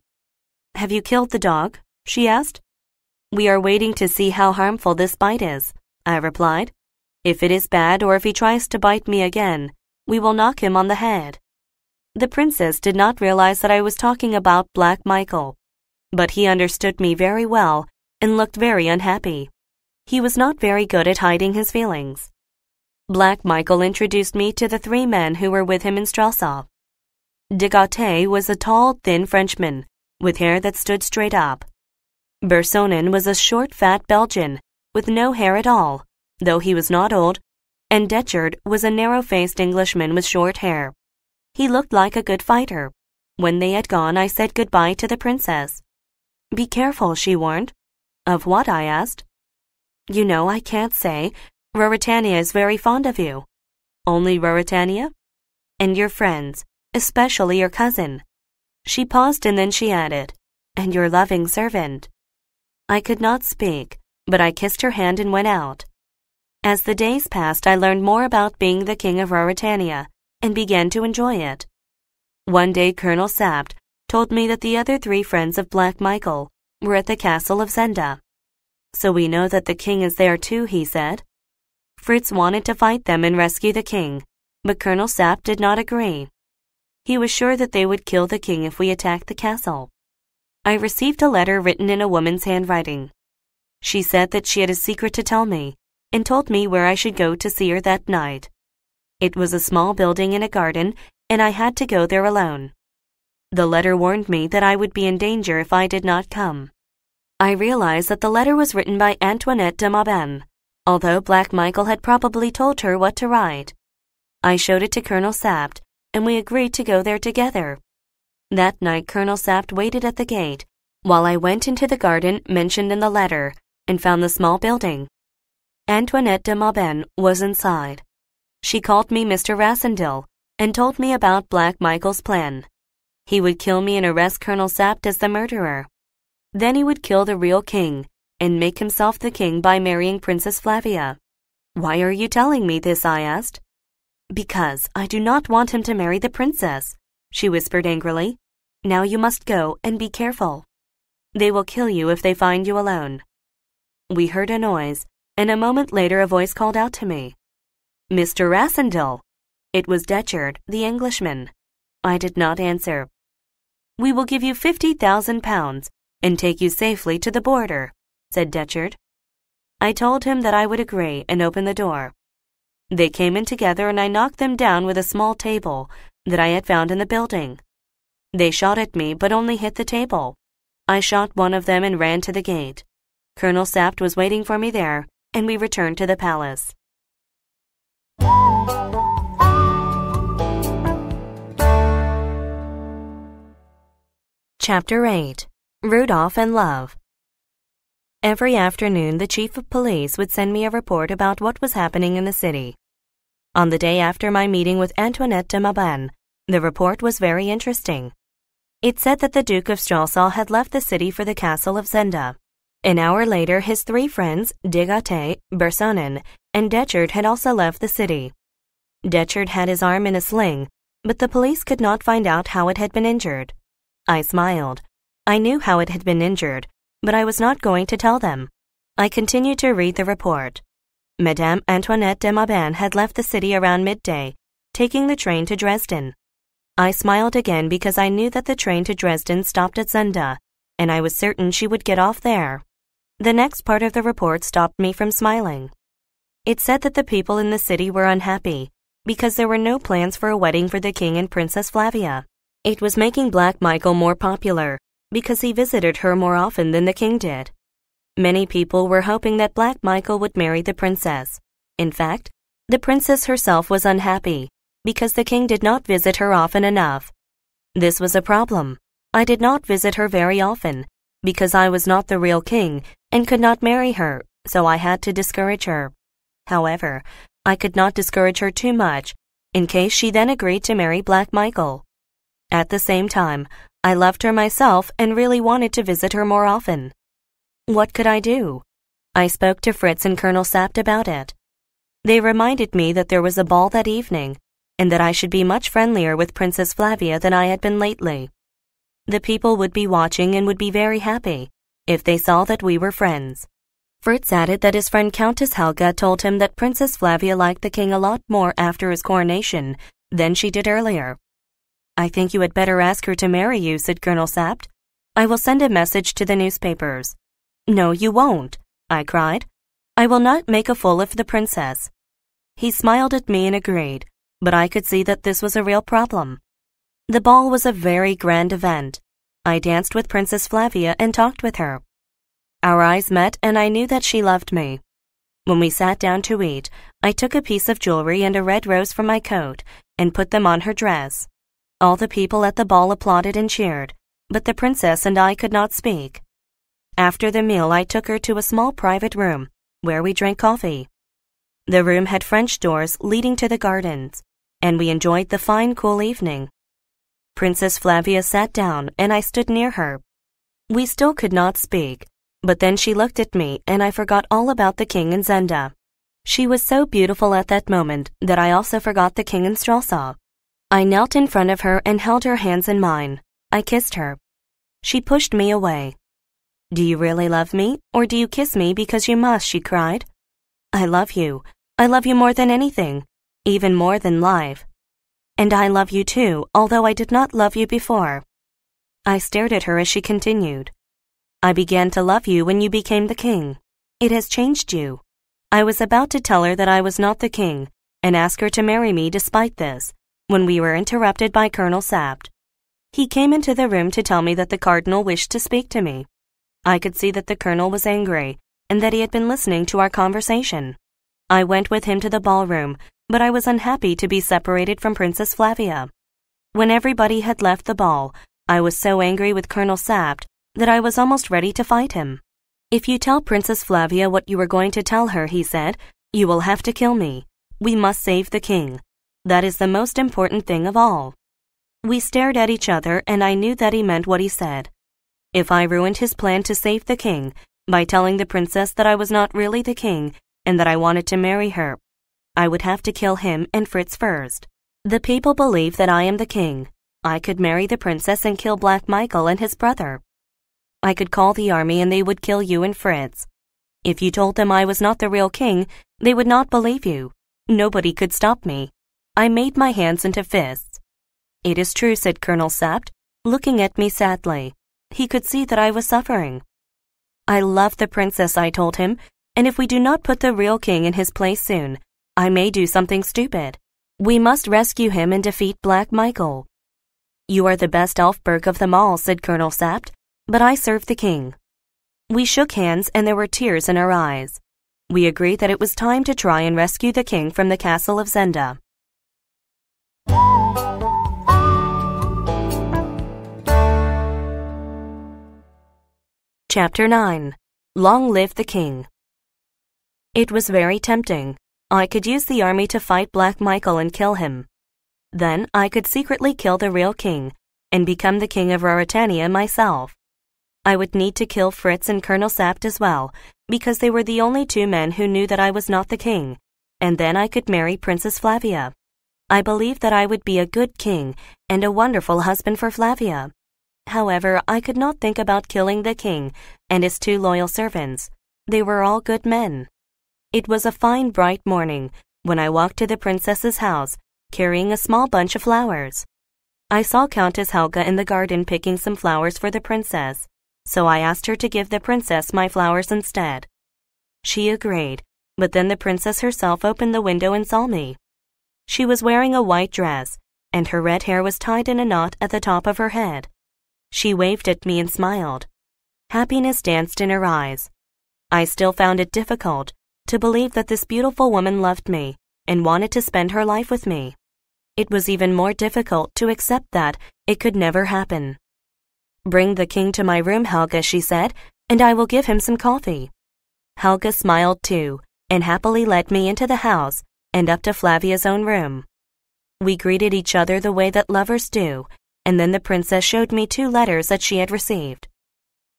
"Have you killed the dog?" she asked. "We are waiting to see how harmful this bite is," I replied. "If it is bad, or if he tries to bite me again, we will knock him on the head." The princess did not realize that I was talking about Black Michael, but he understood me very well and looked very unhappy. He was not very good at hiding his feelings. Black Michael introduced me to the 3 men who were with him in Strelsau. De Gautet was a tall, thin Frenchman with hair that stood straight up. Bersonin was a short, fat Belgian with no hair at all, though he was not old, and Detchard was a narrow-faced Englishman with short hair. He looked like a good fighter. When they had gone, I said goodbye to the princess. "Be careful," she warned. "Of what?" I asked. "You know, I can't say. Ruritania is very fond of you." "Only Ruritania?" "And your friends, especially your cousin." She paused and then she added, "And your loving servant." I could not speak, but I kissed her hand and went out. As the days passed, I learned more about being the king of Ruritania and began to enjoy it. One day Colonel Sapt told me that the other 3 friends of Black Michael were at the castle of Zenda. "So we know that the king is there too," he said. Fritz wanted to fight them and rescue the king, but Colonel Sapt did not agree. He was sure that they would kill the king if we attacked the castle. I received a letter written in a woman's handwriting. She said that she had a secret to tell me and told me where I should go to see her that night. It was a small building in a garden, and I had to go there alone. The letter warned me that I would be in danger if I did not come. I realized that the letter was written by Antoinette de Mauban, although Black Michael had probably told her what to write. I showed it to Colonel Sapt, and we agreed to go there together. That night Colonel Sapt waited at the gate, while I went into the garden mentioned in the letter and found the small building. Antoinette de Mauban was inside. She called me Mr. Rassendyll and told me about Black Michael's plan. He would kill me and arrest Colonel Sapt as the murderer. Then he would kill the real king and make himself the king by marrying Princess Flavia. "Why are you telling me this?" I asked. "Because I do not want him to marry the princess," she whispered angrily. "Now you must go and be careful. They will kill you if they find you alone." We heard a noise, and a moment later a voice called out to me, "Mr. Rassendyll." It was Detchard, the Englishman. I did not answer. "We will give you 50,000 pounds and take you safely to the border," said Detchard. I told him that I would agree and opened the door. They came in together and I knocked them down with a small table that I had found in the building. They shot at me but only hit the table. I shot one of them and ran to the gate. Colonel Sapt was waiting for me there, and we returned to the palace. Chapter 8. Rudolph and Love. Every afternoon, the chief of police would send me a report about what was happening in the city. On the day after my meeting with Antoinette de Mauban, the report was very interesting. It said that the Duke of Strelsau had left the city for the castle of Zenda. An hour later, his 3 friends, de Gautet, Bersonin, and Detchard had also left the city. Detchard had his arm in a sling, but the police could not find out how it had been injured. I smiled. I knew how it had been injured, but I was not going to tell them. I continued to read the report. Madame Antoinette de Mauban had left the city around midday, taking the train to Dresden. I smiled again because I knew that the train to Dresden stopped at Zenda, and I was certain she would get off there. The next part of the report stopped me from smiling. It said that the people in the city were unhappy because there were no plans for a wedding for the king and Princess Flavia. It was making Black Michael more popular because he visited her more often than the king did. Many people were hoping that Black Michael would marry the princess. In fact, the princess herself was unhappy because the king did not visit her often enough. This was a problem. I did not visit her very often because I was not the real king and could not marry her, so I had to discourage her. However, I could not discourage her too much in case she then agreed to marry Black Michael. At the same time, I loved her myself and really wanted to visit her more often. What could I do? I spoke to Fritz and Colonel Sapt about it. They reminded me that there was a ball that evening, and that I should be much friendlier with Princess Flavia than I had been lately. The people would be watching and would be very happy if they saw that we were friends. Fritz added that his friend Countess Helga told him that Princess Flavia liked the king a lot more after his coronation than she did earlier. I think you had better ask her to marry you, said Colonel Sapt. I will send a message to the newspapers. No, you won't, I cried. I will not make a fool of the princess. He smiled at me and agreed, but I could see that this was a real problem. The ball was a very grand event. I danced with Princess Flavia and talked with her. Our eyes met and I knew that she loved me. When we sat down to eat, I took a piece of jewelry and a red rose from my coat and put them on her dress. All the people at the ball applauded and cheered, but the princess and I could not speak. After the meal, I took her to a small private room where we drank coffee. The room had French doors leading to the gardens, and we enjoyed the fine, cool evening. Princess Flavia sat down and I stood near her. We still could not speak, but then she looked at me and I forgot all about the king and Zenda. She was so beautiful at that moment that I also forgot the king and Strelsaw. I knelt in front of her and held her hands in mine. I kissed her. She pushed me away. Do you really love me, or do you kiss me because you must? She cried. I love you. I love you more than anything, even more than life. And I love you too, although I did not love you before. I stared at her as she continued. I began to love you when you became the king. It has changed you. I was about to tell her that I was not the king and ask her to marry me despite this, when we were interrupted by Colonel Sapt. He came into the room to tell me that the cardinal wished to speak to me. I could see that the colonel was angry and that he had been listening to our conversation. I went with him to the ballroom, but I was unhappy to be separated from Princess Flavia. When everybody had left the ball, I was so angry with Colonel Sapt that I was almost ready to fight him. If you tell Princess Flavia what you were going to tell her, he said, you will have to kill me. We must save the king. That is the most important thing of all. We stared at each other and I knew that he meant what he said. If I ruined his plan to save the king by telling the princess that I was not really the king and that I wanted to marry her, I would have to kill him and Fritz first. The people believe that I am the king. I could marry the princess and kill Black Michael and his brother. I could call the army and they would kill you and Fritz. If you told them I was not the real king, they would not believe you. Nobody could stop me. I made my hands into fists. It is true, said Colonel Sapt, looking at me sadly. He could see that I was suffering. I love the princess, I told him, and if we do not put the real king in his place soon, I may do something stupid. We must rescue him and defeat Black Michael. You are the best Elfberg of them all, said Colonel Sapt, but I serve the king. We shook hands and there were tears in our eyes. We agreed that it was time to try and rescue the king from the castle of Zenda. Chapter 9. Long Live the King. It was very tempting. I could use the army to fight Black Michael and kill him. Then I could secretly kill the real king and become the king of Ruritania myself. I would need to kill Fritz and Colonel Sapt as well, because they were the only two men who knew that I was not the king, and then I could marry Princess Flavia. I believed that I would be a good king and a wonderful husband for Flavia. However, I could not think about killing the king and his two loyal servants. They were all good men. It was a fine, bright morning when I walked to the princess's house, carrying a small bunch of flowers. I saw Countess Helga in the garden picking some flowers for the princess, so I asked her to give the princess my flowers instead. She agreed, but then the princess herself opened the window and saw me. She was wearing a white dress, and her red hair was tied in a knot at the top of her head. She waved at me and smiled. Happiness danced in her eyes. I still found it difficult to believe that this beautiful woman loved me and wanted to spend her life with me. It was even more difficult to accept that it could never happen. Bring the king to my room, Helga, she said, and I will give him some coffee. Helga smiled too, and happily led me into the house and up to Flavia's own room. We greeted each other the way that lovers do, and then the princess showed me 2 letters that she had received.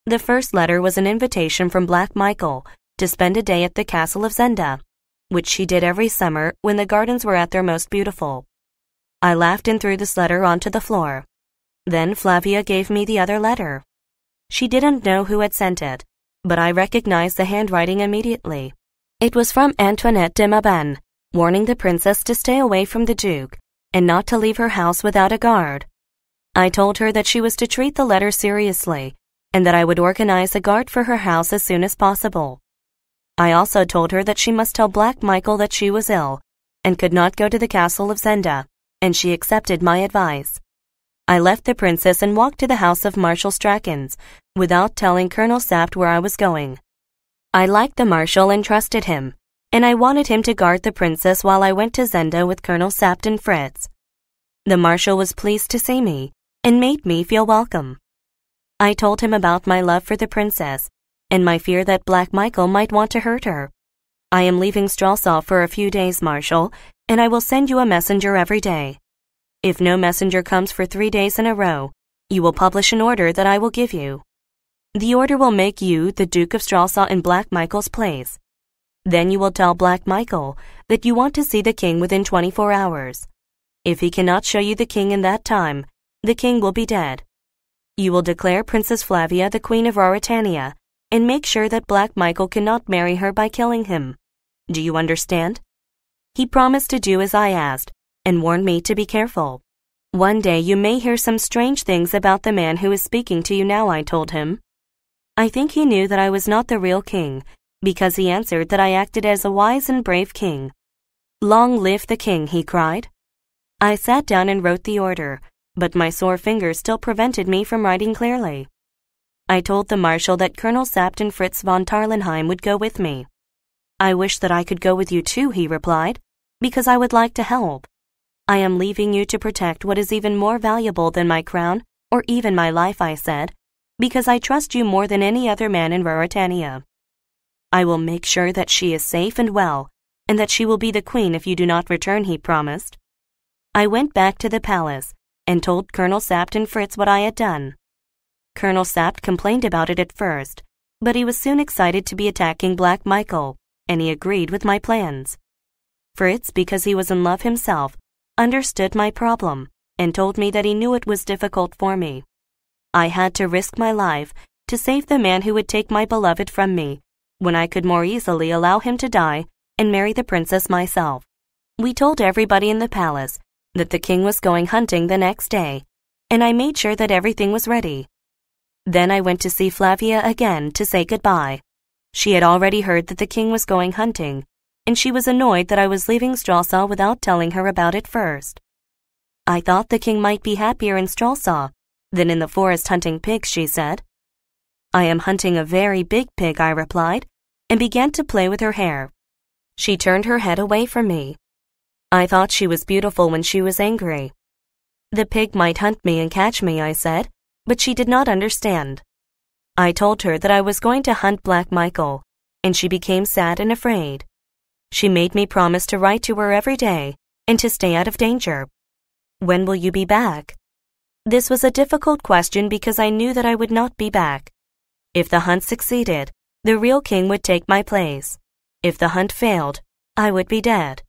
The first letter was an invitation from Black Michael to spend a day at the castle of Zenda, which she did every summer when the gardens were at their most beautiful. I laughed and threw this letter onto the floor. Then Flavia gave me the other letter. She didn't know who had sent it, but I recognized the handwriting immediately. It was from Antoinette de Mauban, warning the princess to stay away from the Duke and not to leave her house without a guard. I told her that she was to treat the letter seriously and that I would organize a guard for her house as soon as possible. I also told her that she must tell Black Michael that she was ill and could not go to the castle of Zenda, and she accepted my advice. I left the princess and walked to the house of Marshal Strachan's without telling Colonel Sapt where I was going. I liked the marshal and trusted him, and I wanted him to guard the princess while I went to Zenda with Colonel Sapt and Fritz. The marshal was pleased to see me and made me feel welcome. I told him about my love for the princess and my fear that Black Michael might want to hurt her. I am leaving Stralsund for a few days, Marshal, and I will send you a messenger every day. If no messenger comes for 3 days in a row, you will publish an order that I will give you. The order will make you the Duke of Stralsund in Black Michael's place. Then you will tell Black Michael that you want to see the king within 24 hours. If he cannot show you the king in that time, the king will be dead. You will declare Princess Flavia the Queen of Ruritania and make sure that Black Michael cannot marry her by killing him. Do you understand? He promised to do as I asked and warned me to be careful. One day you may hear some strange things about the man who is speaking to you now, I told him. I think he knew that I was not the real king, because he answered that I acted as a wise and brave king. Long live the king, he cried. I sat down and wrote the order, but my sore fingers still prevented me from writing clearly. I told the marshal that Colonel Sapt and Fritz von Tarlenheim would go with me. I wish that I could go with you too, he replied, because I would like to help. I am leaving you to protect what is even more valuable than my crown or even my life, I said, because I trust you more than any other man in Ruritania. I will make sure that she is safe and well, and that she will be the queen if you do not return, he promised. I went back to the palace and told Colonel Sapt and Fritz what I had done. Colonel Sapt complained about it at first, but he was soon excited to be attacking Black Michael, and he agreed with my plans. Fritz, because he was in love himself, understood my problem and told me that he knew it was difficult for me. I had to risk my life to save the man who would take my beloved from me, when I could more easily allow him to die and marry the princess myself. We told everybody in the palace that the king was going hunting the next day, and I made sure that everything was ready. Then I went to see Flavia again to say goodbye. She had already heard that the king was going hunting, and she was annoyed that I was leaving Stralsund without telling her about it first. I thought the king might be happier in Stralsund than in the forest hunting pigs, she said. I am hunting a very big pig, I replied, and began to play with her hair. She turned her head away from me. I thought she was beautiful when she was angry. The pig might hunt me and catch me, I said, but she did not understand. I told her that I was going to hunt Black Michael, and she became sad and afraid. She made me promise to write to her every day and to stay out of danger. When will you be back? This was a difficult question because I knew that I would not be back. If the hunt succeeded, the real king would take my place. If the hunt failed, I would be dead.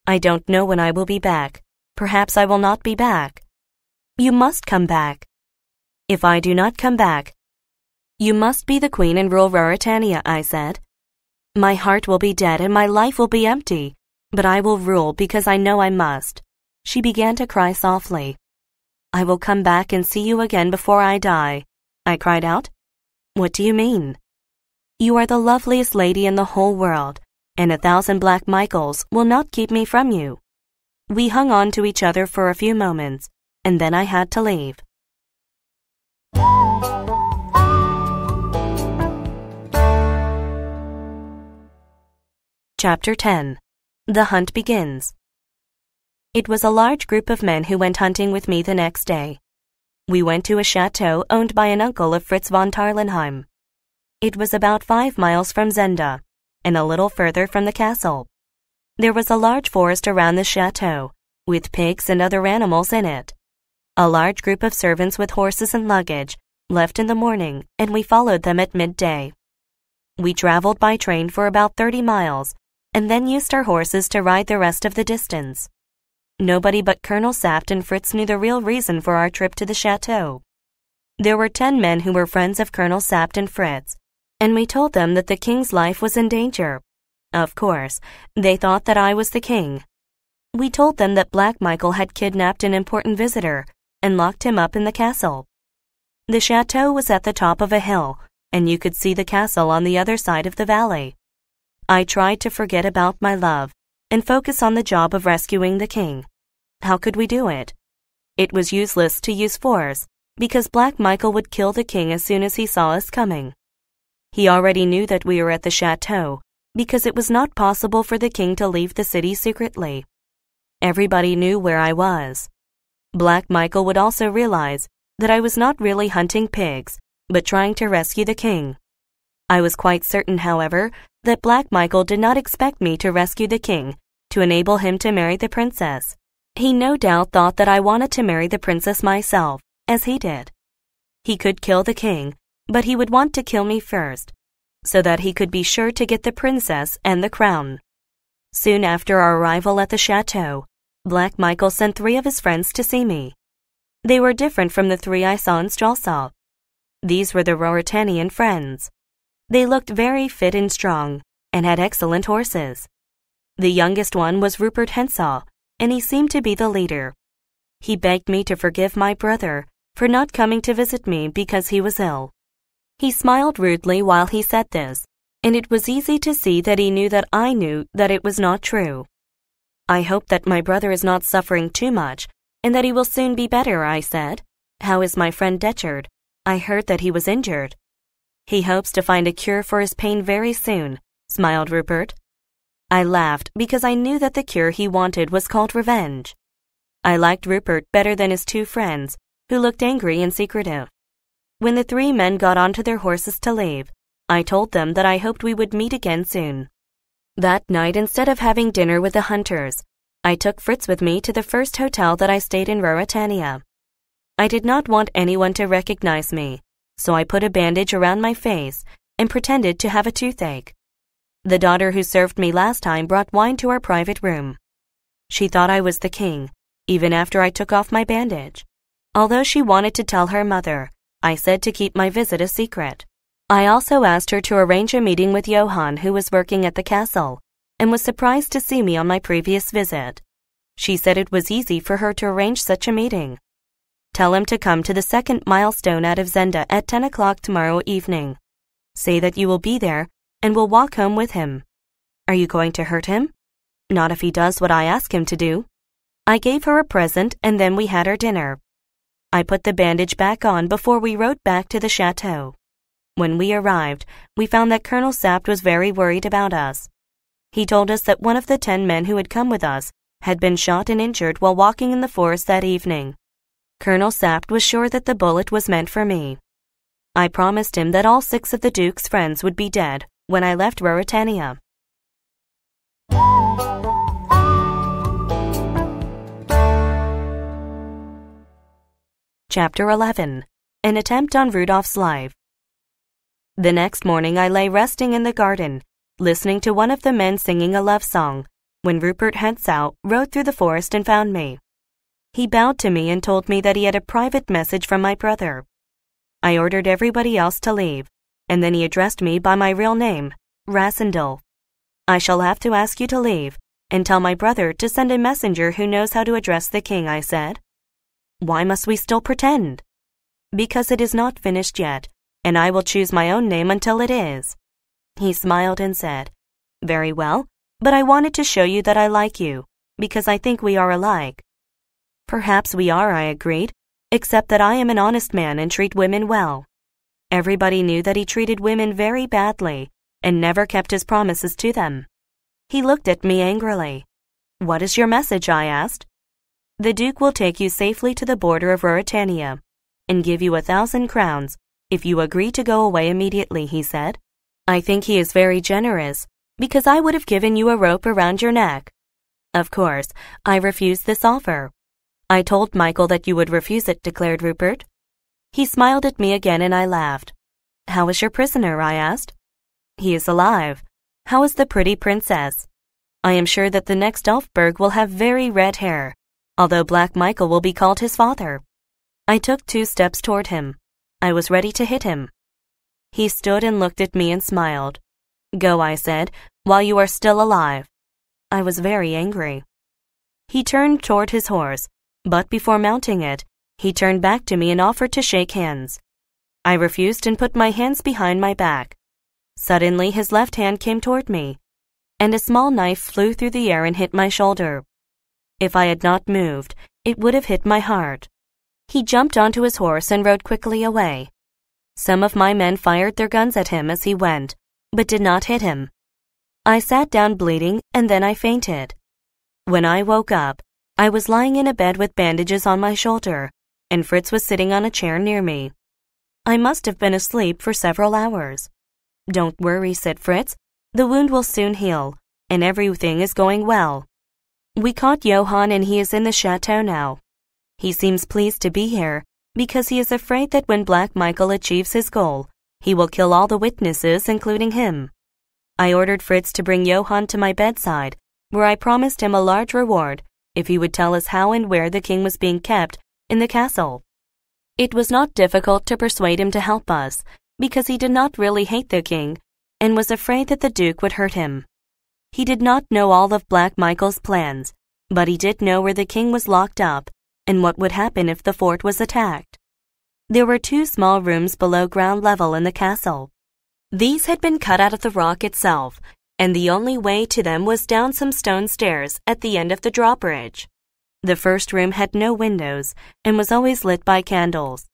I don't know when I will be back. Perhaps I will not be back. You must come back. If I do not come back, you must be the queen and rule Ruritania, I said. My heart will be dead and my life will be empty, but I will rule because I know I must. She began to cry softly. I will come back and see you again before I die, I cried out. What do you mean? You are the loveliest lady in the whole world, and 1,000 Black Michaels will not keep me from you. We hung on to each other for a few moments, and then I had to leave. Chapter 10. The Hunt Begins. It was a large group of men who went hunting with me the next day. We went to a chateau owned by an uncle of Fritz von Tarlenheim. It was about 5 miles from Zenda, and a little further from the castle. There was a large forest around the chateau, with pigs and other animals in it. A large group of servants with horses and luggage left in the morning, and we followed them at midday. We traveled by train for about 30 miles, and then used our horses to ride the rest of the distance. Nobody but Colonel Sapt and Fritz knew the real reason for our trip to the chateau. There were 10 men who were friends of Colonel Sapt and Fritz, and we told them that the king's life was in danger. Of course, they thought that I was the king. We told them that Black Michael had kidnapped an important visitor and locked him up in the castle. The chateau was at the top of a hill, and you could see the castle on the other side of the valley. I tried to forget about my love and focus on the job of rescuing the king. How could we do it? It was useless to use force, because Black Michael would kill the king as soon as he saw us coming. He already knew that we were at the chateau, because it was not possible for the king to leave the city secretly. Everybody knew where I was. Black Michael would also realize that I was not really hunting pigs, but trying to rescue the king. I was quite certain, however, that Black Michael did not expect me to rescue the king to enable him to marry the princess. He no doubt thought that I wanted to marry the princess myself, as he did. He could kill the king, but he would want to kill me first, so that he could be sure to get the princess and the crown. Soon after our arrival at the chateau, Black Michael sent 3 of his friends to see me. They were different from the 3 I saw in Stralsund. These were the Ruritanian friends. They looked very fit and strong, and had excellent horses. The youngest one was Rupert Hensaw, and he seemed to be the leader. He begged me to forgive my brother for not coming to visit me because he was ill. He smiled rudely while he said this, and it was easy to see that he knew that I knew that it was not true. I hope that my brother is not suffering too much, and that he will soon be better, I said. How is my friend Detchard? I heard that he was injured. He hopes to find a cure for his pain very soon, smiled Rupert. I laughed because I knew that the cure he wanted was called revenge. I liked Rupert better than his 2 friends, who looked angry and secretive. When the 3 men got onto their horses to leave, I told them that I hoped we would meet again soon. That night, instead of having dinner with the hunters, I took Fritz with me to the first hotel that I stayed in Ruritania. I did not want anyone to recognize me, so I put a bandage around my face and pretended to have a toothache. The daughter who served me last time brought wine to our private room. She thought I was the king, even after I took off my bandage. Although she wanted to tell her mother, I said to keep my visit a secret. I also asked her to arrange a meeting with Johann, who was working at the castle, and was surprised to see me on my previous visit. She said it was easy for her to arrange such a meeting. Tell him to come to the second milestone out of Zenda at 10 o'clock tomorrow evening. Say that you will be there and will walk home with him. Are you going to hurt him? Not if he does what I ask him to do. I gave her a present, and then we had our dinner. I put the bandage back on before we rode back to the chateau. When we arrived, we found that Colonel Sapt was very worried about us. He told us that one of the 10 men who had come with us had been shot and injured while walking in the forest that evening. Colonel Sapt was sure that the bullet was meant for me. I promised him that all 6 of the Duke's friends would be dead when I left Ruritania. Chapter 11. An Attempt on Rudolph's Life. The next morning I lay resting in the garden, listening to one of the men singing a love song, when Rupert Hentzau rode through the forest and found me. He bowed to me and told me that he had a private message from my brother. I ordered everybody else to leave, and then he addressed me by my real name, Rassendyll. I shall have to ask you to leave, and tell my brother to send a messenger who knows how to address the king, I said. Why must we still pretend? Because it is not finished yet, and I will choose my own name until it is. He smiled and said, Very well, but I wanted to show you that I like you, because I think we are alike. Perhaps we are, I agreed, except that I am an honest man and treat women well. Everybody knew that he treated women very badly and never kept his promises to them. He looked at me angrily. What is your message? I asked. The Duke will take you safely to the border of Ruritania and give you 1,000 crowns if you agree to go away immediately, he said. I think he is very generous, because I would have given you a rope around your neck. Of course, I refused this offer. I told Michael that you would refuse it, declared Rupert. He smiled at me again and I laughed. How is your prisoner? I asked. He is alive. How is the pretty princess? I am sure that the next Elfberg will have very red hair, although Black Michael will be called his father. I took 2 steps toward him. I was ready to hit him. He stood and looked at me and smiled. Go, I said, while you are still alive. I was very angry. He turned toward his horse, but before mounting it, he turned back to me and offered to shake hands. I refused and put my hands behind my back. Suddenly, his left hand came toward me, and a small knife flew through the air and hit my shoulder. If I had not moved, it would have hit my heart. He jumped onto his horse and rode quickly away. Some of my men fired their guns at him as he went, but did not hit him. I sat down bleeding and then I fainted. When I woke up, I was lying in a bed with bandages on my shoulder, and Fritz was sitting on a chair near me. I must have been asleep for several hours. Don't worry, said Fritz. The wound will soon heal, and everything is going well. We caught Johann and he is in the chateau now. He seems pleased to be here because he is afraid that when Black Michael achieves his goal, he will kill all the witnesses, including him. I ordered Fritz to bring Johann to my bedside, where I promised him a large reward if he would tell us how and where the king was being kept in the castle. It was not difficult to persuade him to help us, because he did not really hate the king and was afraid that the Duke would hurt him. He did not know all of Black Michael's plans, but he did know where the king was locked up and what would happen if the fort was attacked. There were 2 small rooms below ground level in the castle. These had been cut out of the rock itself, and the only way to them was down some stone stairs at the end of the drawbridge. The first room had no windows and was always lit by candles.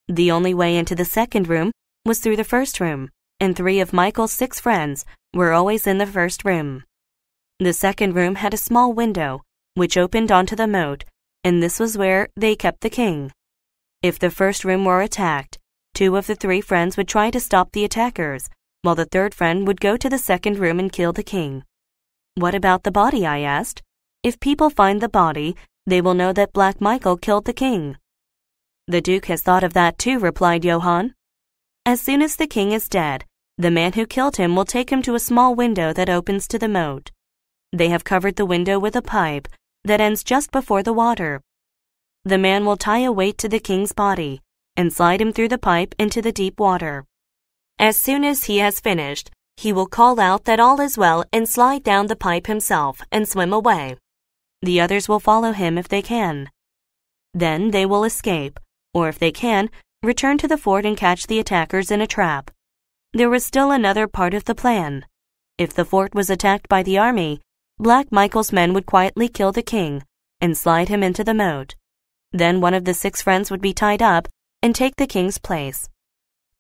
The only way into the second room was through the first room, and 3 of Michael's 6 friends were always in the first room. The second room had a small window, which opened onto the moat, and this was where they kept the king. If the first room were attacked, 2 of the 3 friends would try to stop the attackers, while the third friend would go to the second room and kill the king. What about the body? I asked. If people find the body, they will know that Black Michael killed the king. The Duke has thought of that too, replied Johann. As soon as the king is dead, the man who killed him will take him to a small window that opens to the moat. They have covered the window with a pipe that ends just before the water. The man will tie a weight to the king's body and slide him through the pipe into the deep water. As soon as he has finished, he will call out that all is well and slide down the pipe himself and swim away. The others will follow him if they can. Then they will escape, or if they can, return to the fort and catch the attackers in a trap. There was still another part of the plan. If the fort was attacked by the army, Black Michael's men would quietly kill the king and slide him into the moat. Then one of the 6 friends would be tied up and take the king's place.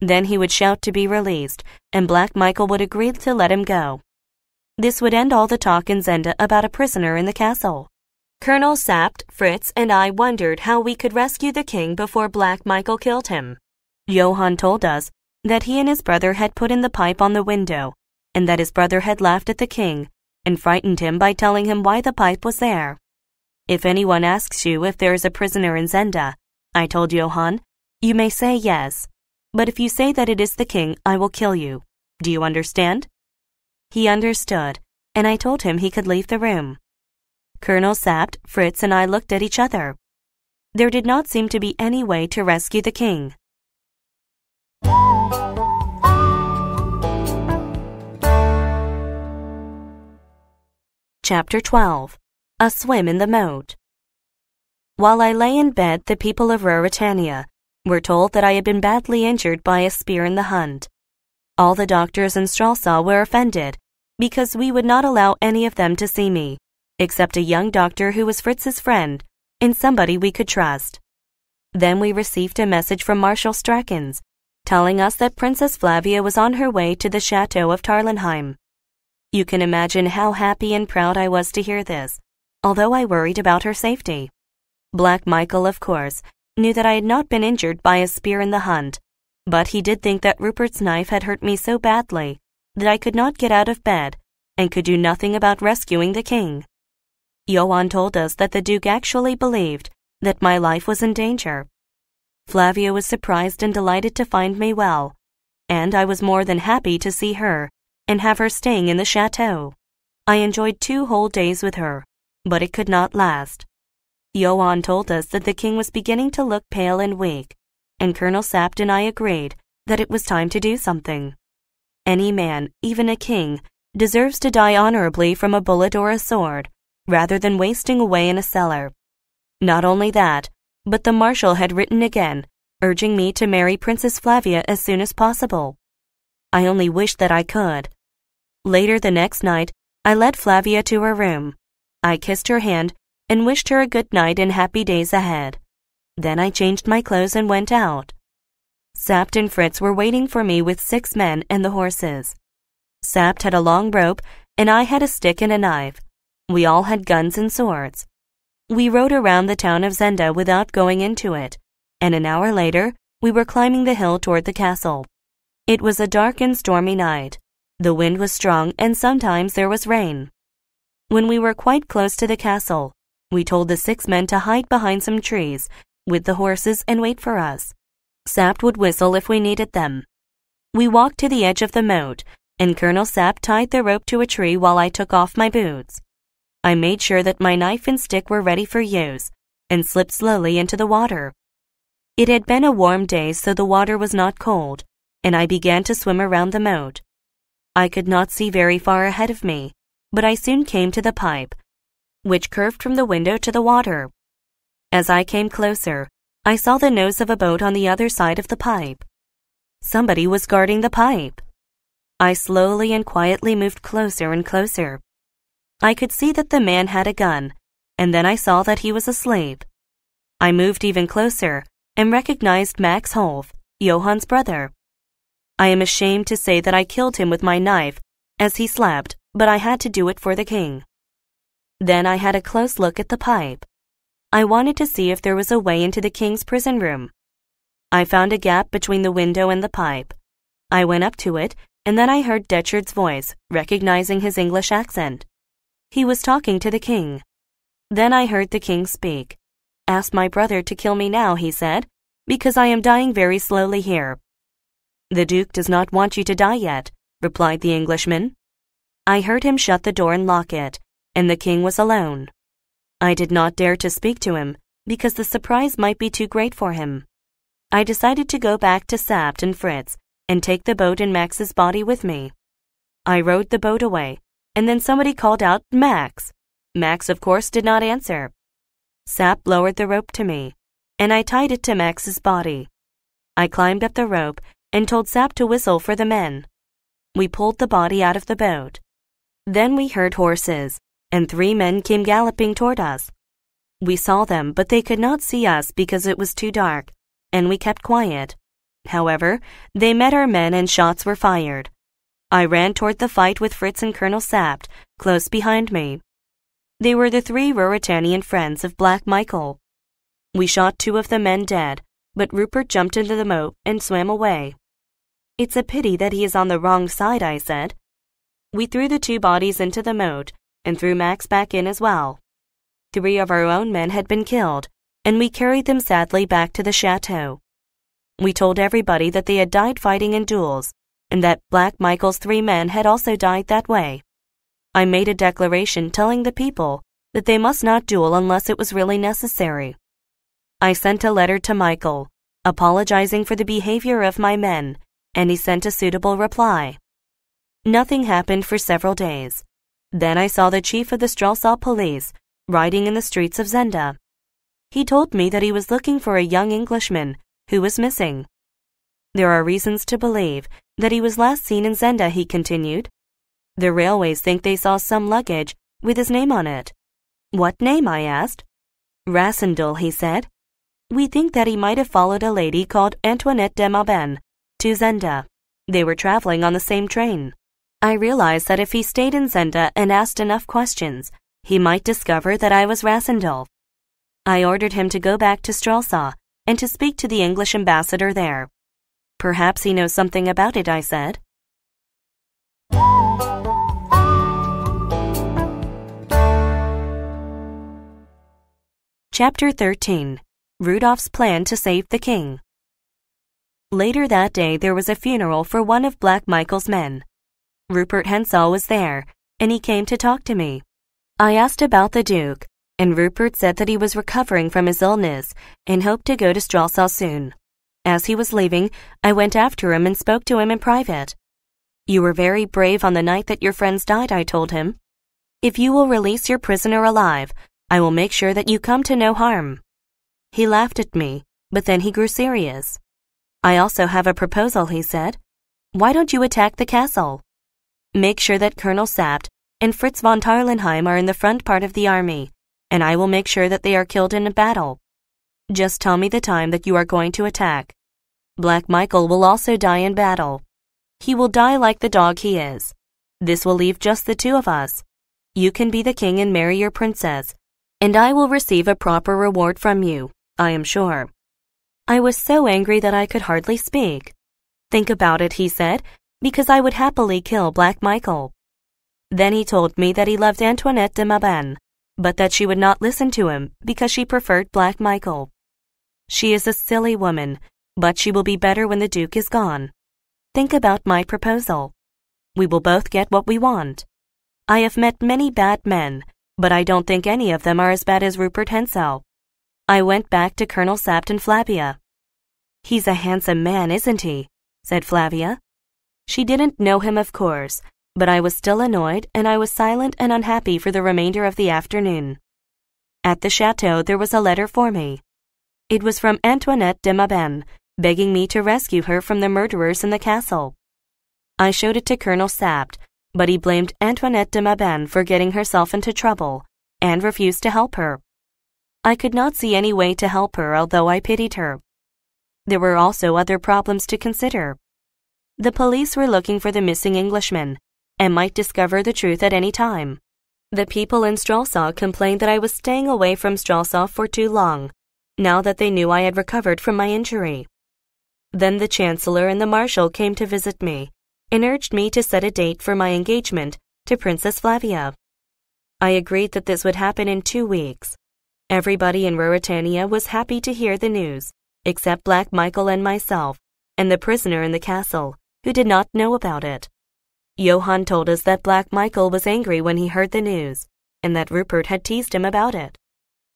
Then he would shout to be released, and Black Michael would agree to let him go. This would end all the talk in Zenda about a prisoner in the castle. Colonel Sapt, Fritz, and I wondered how we could rescue the king before Black Michael killed him. Johann told us that he and his brother had put in the pipe on the window, and that his brother had laughed at the king and frightened him by telling him why the pipe was there. If anyone asks you if there is a prisoner in Zenda, I told Johann, you may say yes, but if you say that it is the king, I will kill you. Do you understand? He understood, and I told him he could leave the room. Colonel Sapt, Fritz, and I looked at each other. There did not seem to be any way to rescue the king. Chapter 12. A Swim in the Moat. While I lay in bed, the people of Ruritania were told that I had been badly injured by a spear in the hunt. All the doctors in Stralsau were offended because we would not allow any of them to see me, except a young doctor who was Fritz's friend and somebody we could trust. Then we received a message from Marshal Strakens, telling us that Princess Flavia was on her way to the chateau of Tarlenheim. You can imagine how happy and proud I was to hear this, although I worried about her safety. Black Michael, of course, knew that I had not been injured by a spear in the hunt, but he did think that Rupert's knife had hurt me so badly that I could not get out of bed and could do nothing about rescuing the king. Johann told us that the Duke actually believed that my life was in danger. Flavia was surprised and delighted to find me well, and I was more than happy to see her and have her staying in the chateau. I enjoyed 2 whole days with her, but it could not last. Johann told us that the king was beginning to look pale and weak, and Colonel Sapt and I agreed that it was time to do something. Any man, even a king, deserves to die honorably from a bullet or a sword, rather than wasting away in a cellar. Not only that, but the marshal had written again, urging me to marry Princess Flavia as soon as possible. I only wished that I could. Later the next night, I led Flavia to her room. I kissed her hand and wished her a good night and happy days ahead. Then I changed my clothes and went out. Sapt and Fritz were waiting for me with 6 men and the horses. Sapt had a long rope, and I had a stick and a knife. We all had guns and swords. We rode around the town of Zenda without going into it, and an hour later, we were climbing the hill toward the castle. It was a dark and stormy night. The wind was strong, and sometimes there was rain. When we were quite close to the castle, we told the 6 men to hide behind some trees with the horses and wait for us. Sapt would whistle if we needed them. We walked to the edge of the moat, and Colonel Sapt tied the rope to a tree while I took off my boots. I made sure that my knife and stick were ready for use, and slipped slowly into the water. It had been a warm day, so the water was not cold, and I began to swim around the moat. I could not see very far ahead of me, but I soon came to the pipe, which curved from the window to the water. As I came closer, I saw the nose of a boat on the other side of the pipe. Somebody was guarding the pipe. I slowly and quietly moved closer and closer. I could see that the man had a gun, and then I saw that he was asleep. I moved even closer and recognized Max Holf, Johann's brother. I am ashamed to say that I killed him with my knife as he slept, but I had to do it for the king. Then I had a close look at the pipe. I wanted to see if there was a way into the king's prison room. I found a gap between the window and the pipe. I went up to it, and then I heard Detchard's voice, recognizing his English accent. He was talking to the king. Then I heard the king speak. "Ask my brother to kill me now," he said, "because I am dying very slowly here." "The Duke does not want you to die yet," replied the Englishman. I heard him shut the door and lock it, and the king was alone. I did not dare to speak to him, because the surprise might be too great for him. I decided to go back to Sapt and Fritz and take the boat and Max's body with me. I rowed the boat away, and then somebody called out, "Max!" Max, of course, did not answer. Sapt lowered the rope to me, and I tied it to Max's body. I climbed up the rope and told Sapt to whistle for the men. We pulled the body out of the boat. Then we heard horses, and 3 men came galloping toward us. We saw them, but they could not see us because it was too dark, and we kept quiet. However, they met our men and shots were fired. I ran toward the fight with Fritz and Colonel Sapt, close behind me. They were the 3 Ruritanian friends of Black Michael. We shot 2 of the men dead, but Rupert jumped into the moat and swam away. "It's a pity that he is on the wrong side," I said. We threw the 2 bodies into the moat and threw Max back in as well. 3 of our own men had been killed, and we carried them sadly back to the chateau. We told everybody that they had died fighting in duels, and that Black Michael's 3 men had also died that way. I made a declaration telling the people that they must not duel unless it was really necessary. I sent a letter to Michael, apologizing for the behavior of my men, and he sent a suitable reply. Nothing happened for several days. Then I saw the chief of the Strelsau police riding in the streets of Zenda. He told me that he was looking for a young Englishman who was missing. "There are reasons to believe that he was last seen in Zenda," he continued. "The railways think they saw some luggage with his name on it." "What name?" I asked. "Rassendyll," he said. "We think that he might have followed a lady called Antoinette de Mauban to Zenda. They were traveling on the same train." I realized that if he stayed in Zenda and asked enough questions, he might discover that I was Rassendyll. I ordered him to go back to Strelsau and to speak to the English ambassador there. "Perhaps he knows something about it," I said. Chapter 13. Rudolph's Plan to Save the King. Later that day there was a funeral for one of Black Michael's men. Rupert Henshaw was there, and he came to talk to me. I asked about the Duke, and Rupert said that he was recovering from his illness and hoped to go to Strelsau soon. As he was leaving, I went after him and spoke to him in private. "You were very brave on the night that your friends died," I told him. "If you will release your prisoner alive, I will make sure that you come to no harm." He laughed at me, but then he grew serious. "I also have a proposal," he said. "Why don't you attack the castle? Make sure that Colonel Sapt and Fritz von Tarlenheim are in the front part of the army, and I will make sure that they are killed in a battle. Just tell me the time that you are going to attack. Black Michael will also die in battle. He will die like the dog he is. This will leave just the two of us. You can be the king and marry your princess, and I will receive a proper reward from you, I am sure." I was so angry that I could hardly speak. "Think about it," he said, "because I would happily kill Black Michael." Then he told me that he loved Antoinette de Mauban, but that she would not listen to him because she preferred Black Michael. "She is a silly woman, but she will be better when the Duke is gone. Think about my proposal. We will both get what we want. I have met many bad men, but I don't think any of them are as bad as Rupert Henshaw." I went back to Colonel Sapt and Flavia. "He's a handsome man, isn't he?" said Flavia. She didn't know him, of course, but I was still annoyed, and I was silent and unhappy for the remainder of the afternoon. At the chateau there was a letter for me. It was from Antoinette de Mauban, begging me to rescue her from the murderers in the castle. I showed it to Colonel Sapt, but he blamed Antoinette de Mauban for getting herself into trouble, and refused to help her. I could not see any way to help her, although I pitied her. There were also other problems to consider. The police were looking for the missing Englishman, and might discover the truth at any time. The people in Strelsau complained that I was staying away from Strelsau for too long, now that they knew I had recovered from my injury. Then the Chancellor and the Marshal came to visit me, and urged me to set a date for my engagement to Princess Flavia. I agreed that this would happen in 2 weeks. Everybody in Ruritania was happy to hear the news, except Black Michael and myself, and the prisoner in the castle, who did not know about it. Johann told us that Black Michael was angry when he heard the news, and that Rupert had teased him about it.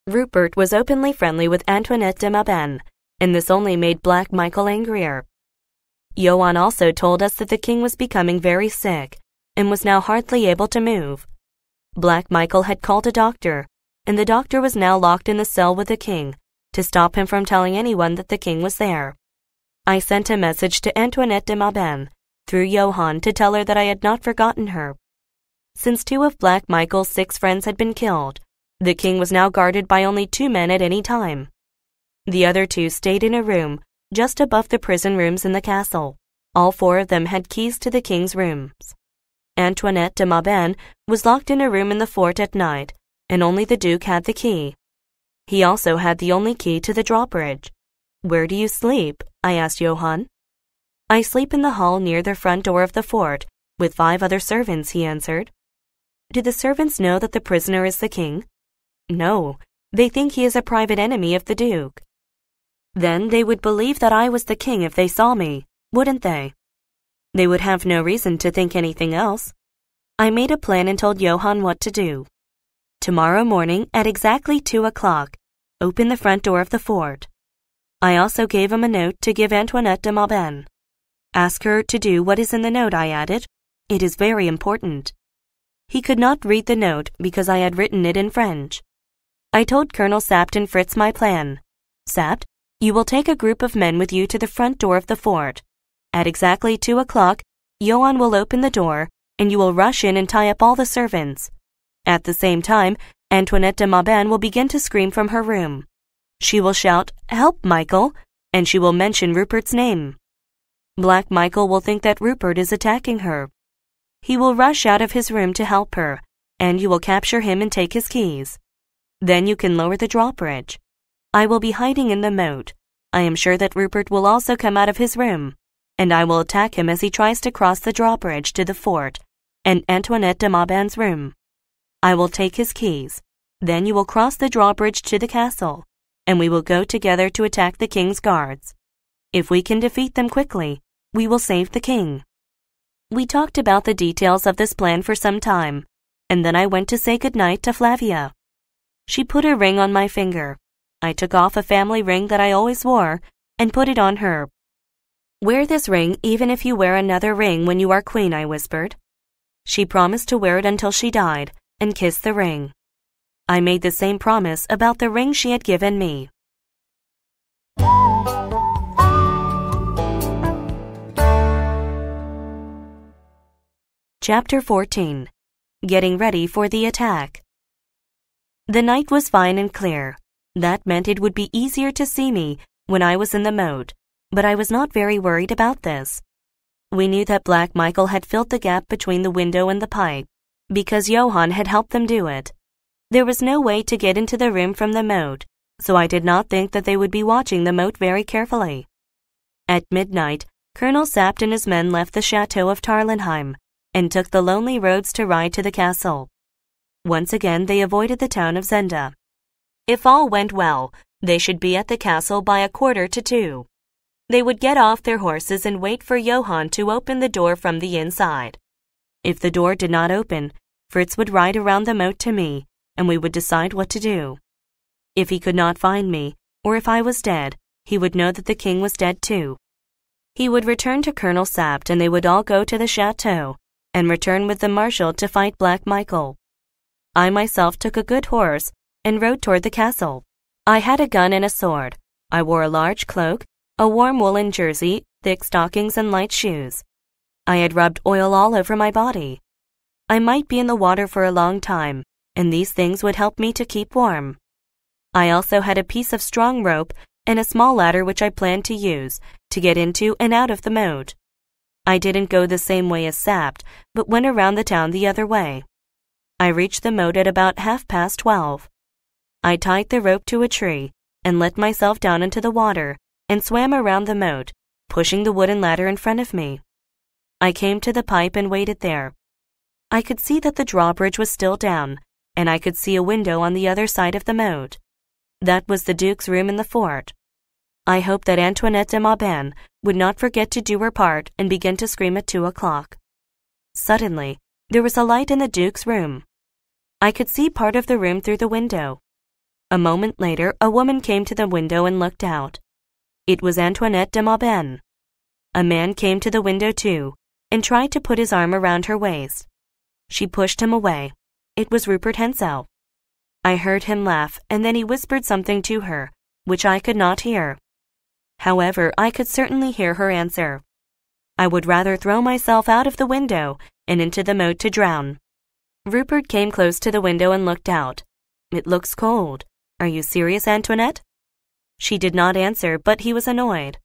Rupert was openly friendly with Antoinette de Mauban, and this only made Black Michael angrier. Johann also told us that the king was becoming very sick, and was now hardly able to move. Black Michael had called a doctor, and the doctor was now locked in the cell with the king, to stop him from telling anyone that the king was there. I sent a message to Antoinette de Mauban, through Johann, to tell her that I had not forgotten her. Since 2 of Black Michael's 6 friends had been killed, the king was now guarded by only 2 men at any time. The other 2 stayed in a room just above the prison rooms in the castle. All 4 of them had keys to the king's rooms. Antoinette de Mauban was locked in a room in the fort at night, and only the Duke had the key. He also had the only key to the drawbridge. "Where do you sleep?" I asked Johann. "I sleep in the hall near the front door of the fort, with 5 other servants," he answered. "Do the servants know that the prisoner is the king?" "No, they think he is a private enemy of the Duke." "Then they would believe that I was the king if they saw me, wouldn't they?" "They would have no reason to think anything else." I made a plan and told Johann what to do. "Tomorrow morning at exactly 2 o'clock, open the front door of the fort." I also gave him a note to give Antoinette de Mauban. "Ask her to do what is in the note," I added. "It is very important." He could not read the note because I had written it in French. I told Colonel Sapt and Fritz my plan. "Sapt, you will take a group of men with you to the front door of the fort. At exactly 2 o'clock, Johann will open the door, and you will rush in and tie up all the servants. At the same time, Antoinette de Mauban will begin to scream from her room. She will shout, 'Help, Michael,' and she will mention Rupert's name. Black Michael will think that Rupert is attacking her. He will rush out of his room to help her, and you will capture him and take his keys. Then you can lower the drawbridge. I will be hiding in the moat. I am sure that Rupert will also come out of his room, and I will attack him as he tries to cross the drawbridge to the fort and Antoinette de Mauban's room. I will take his keys. Then you will cross the drawbridge to the castle, and we will go together to attack the king's guards. If we can defeat them quickly, we will save the king." We talked about the details of this plan for some time, and then I went to say goodnight to Flavia. She put a ring on my finger. I took off a family ring that I always wore and put it on her. "Wear this ring even if you wear another ring when you are queen," I whispered. She promised to wear it until she died and kissed the ring. I made the same promise about the ring she had given me. Chapter 14. Getting Ready for the Attack. The night was fine and clear. That meant it would be easier to see me when I was in the moat, but I was not very worried about this. We knew that Black Michael had filled the gap between the window and the pipe, because Johann had helped them do it. There was no way to get into the room from the moat, so I did not think that they would be watching the moat very carefully. At midnight, Colonel Sapt and his men left the chateau of Tarlenheim and took the lonely roads to ride to the castle. Once again they avoided the town of Zenda. If all went well, they should be at the castle by 1:45. They would get off their horses and wait for Johann to open the door from the inside. If the door did not open, Fritz would ride around the moat to me, and we would decide what to do. If he could not find me, or if I was dead, he would know that the king was dead too. He would return to Colonel Sapt and they would all go to the chateau and return with the marshal to fight Black Michael. I myself took a good horse and rode toward the castle. I had a gun and a sword. I wore a large cloak, a warm woolen jersey, thick stockings, and light shoes. I had rubbed oil all over my body. I might be in the water for a long time, and these things would help me to keep warm. I also had a piece of strong rope and a small ladder which I planned to use to get into and out of the moat. I didn't go the same way as Sapt, but went around the town the other way. I reached the moat at about 12:30. I tied the rope to a tree and let myself down into the water and swam around the moat, pushing the wooden ladder in front of me. I came to the pipe and waited there. I could see that the drawbridge was still down, and I could see a window on the other side of the moat. That was the Duke's room in the fort. I hoped that Antoinette de Maubin would not forget to do her part and begin to scream at 2:00. Suddenly, there was a light in the Duke's room. I could see part of the room through the window. A moment later, a woman came to the window and looked out. It was Antoinette de Maubin. A man came to the window too and tried to put his arm around her waist. She pushed him away. It was Rupert Hentzau. I heard him laugh, and then he whispered something to her, which I could not hear. However, I could certainly hear her answer. I would rather throw myself out of the window and into the moat to drown. Rupert came close to the window and looked out. "It looks cold. Are you serious, Antoinette?" She did not answer, but he was annoyed.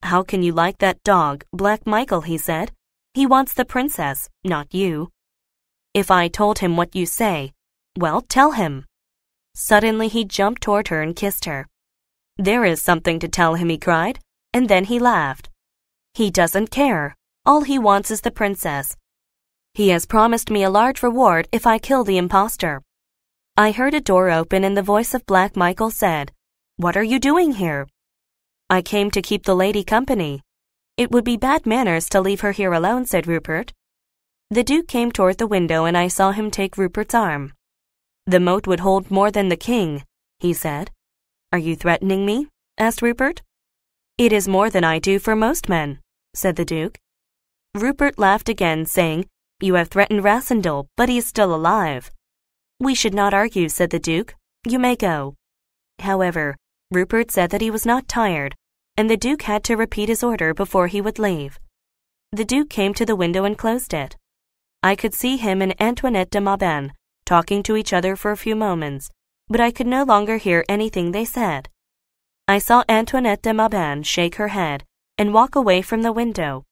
"How can you like that dog, Black Michael?" he said. "He wants the princess, not you." "If I told him what you say, well, tell him." Suddenly he jumped toward her and kissed her. "There is something to tell him," he cried, and then he laughed. "He doesn't care. All he wants is the princess. He has promised me a large reward if I kill the impostor." I heard a door open and the voice of Black Michael said, "What are you doing here?" "I came to keep the lady company." "It would be bad manners to leave her here alone," said Rupert. The Duke came toward the window and I saw him take Rupert's arm. "The moat would hold more than the king," he said. "Are you threatening me?" asked Rupert. "It is more than I do for most men," said the Duke. Rupert laughed again, saying, "You have threatened Rassendyll, but he is still alive." "We should not argue," said the Duke. "You may go." However, Rupert said that he was not tired, and the Duke had to repeat his order before he would leave. The Duke came to the window and closed it. I could see him and Antoinette de Maubin talking to each other for a few moments, but I could no longer hear anything they said. I saw Antoinette de Maubin shake her head and walk away from the window.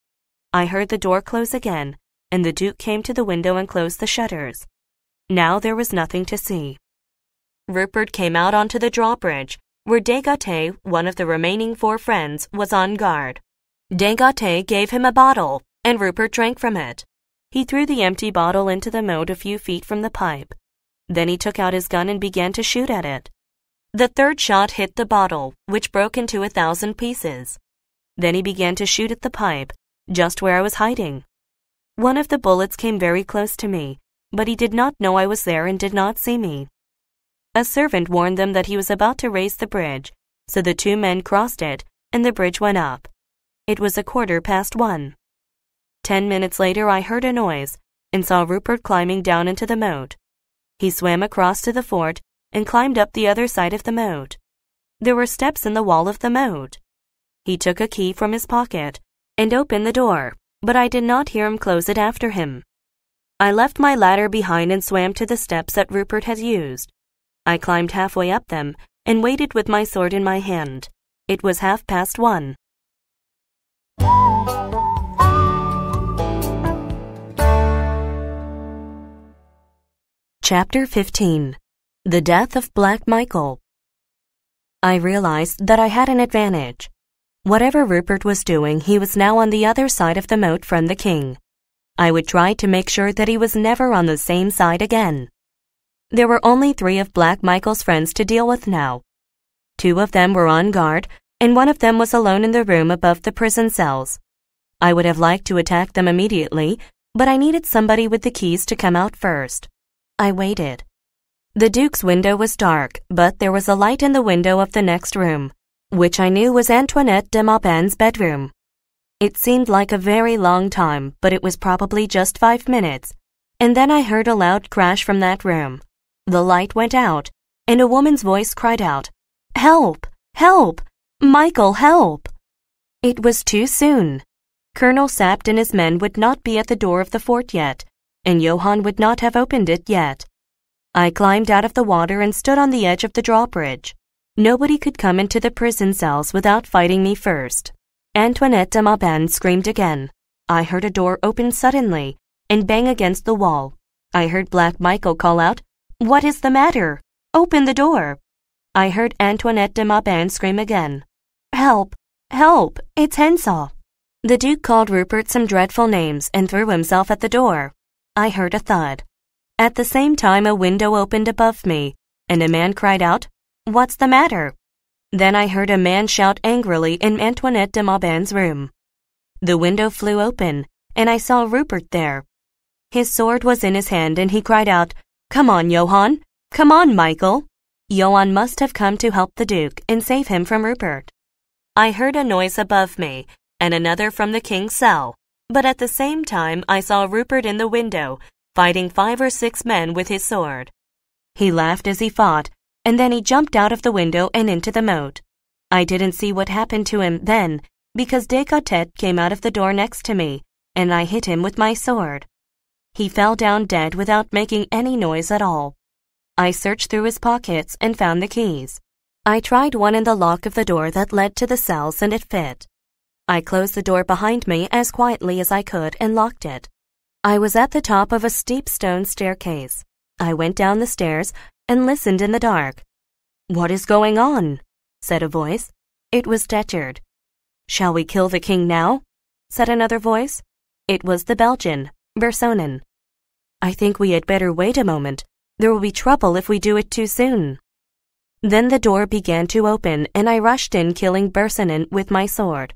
I heard the door close again, and the Duke came to the window and closed the shutters. Now there was nothing to see. Rupert came out onto the drawbridge, where Desgaté, one of the remaining 4 friends, was on guard. Desgaté gave him a bottle, and Rupert drank from it. He threw the empty bottle into the moat a few feet from the pipe. Then he took out his gun and began to shoot at it. The third shot hit the bottle, which broke into 1,000 pieces. Then he began to shoot at the pipe, just where I was hiding. One of the bullets came very close to me, but he did not know I was there and did not see me. A servant warned them that he was about to raise the bridge, so the two men crossed it, and the bridge went up. It was 1:15. 10 minutes later I heard a noise, and saw Rupert climbing down into the moat. He swam across to the fort, and climbed up the other side of the moat. There were steps in the wall of the moat. He took a key from his pocket, and opened the door, but I did not hear him close it after him. I left my ladder behind and swam to the steps that Rupert had used. I climbed halfway up them, and waited with my sword in my hand. It was 1:30. Chapter 15. The Death of Black Michael. I realized that I had an advantage. Whatever Rupert was doing, he was now on the other side of the moat from the king. I would try to make sure that he was never on the same side again. There were only 3 of Black Michael's friends to deal with now. 2 of them were on guard, and one of them was alone in the room above the prison cells. I would have liked to attack them immediately, but I needed somebody with the keys to come out first. I waited. The Duke's window was dark, but there was a light in the window of the next room, which I knew was Antoinette de Maupin's bedroom. It seemed like a very long time, but it was probably just 5 minutes, and then I heard a loud crash from that room. The light went out, and a woman's voice cried out, "Help! Help! Michael, help!" It was too soon. Colonel Sapt and his men would not be at the door of the fort yet, and Johann would not have opened it yet. I climbed out of the water and stood on the edge of the drawbridge. Nobody could come into the prison cells without fighting me first. Antoinette de Maupin screamed again. I heard a door open suddenly and bang against the wall. I heard Black Michael call out, "What is the matter? Open the door!" I heard Antoinette de Maupin scream again, "Help! Help! It's Hensaw!" The Duke called Rupert some dreadful names and threw himself at the door. I heard a thud. At the same time, a window opened above me, and a man cried out, "What's the matter?" Then I heard a man shout angrily in Antoinette de Maupin's room. The window flew open, and I saw Rupert there. His sword was in his hand, and he cried out, "Come on, Johann! Come on, Michael!" Johann must have come to help the Duke and save him from Rupert. I heard a noise above me, and another from the king's cell, but at the same time I saw Rupert in the window, fighting 5 or 6 men with his sword. He laughed as he fought, and then he jumped out of the window and into the moat. I didn't see what happened to him then, because Descartes came out of the door next to me, and I hit him with my sword. He fell down dead without making any noise at all. I searched through his pockets and found the keys. I tried one in the lock of the door that led to the cells, and it fit. I closed the door behind me as quietly as I could and locked it. I was at the top of a steep stone staircase. I went down the stairs and listened in the dark. "What is going on?" said a voice. It was Detchard. "Shall we kill the king now?" said another voice. It was the Belgian, Bersonen. "I think we had better wait a moment. There will be trouble if we do it too soon." Then the door began to open, and I rushed in, killing Bersonen with my sword.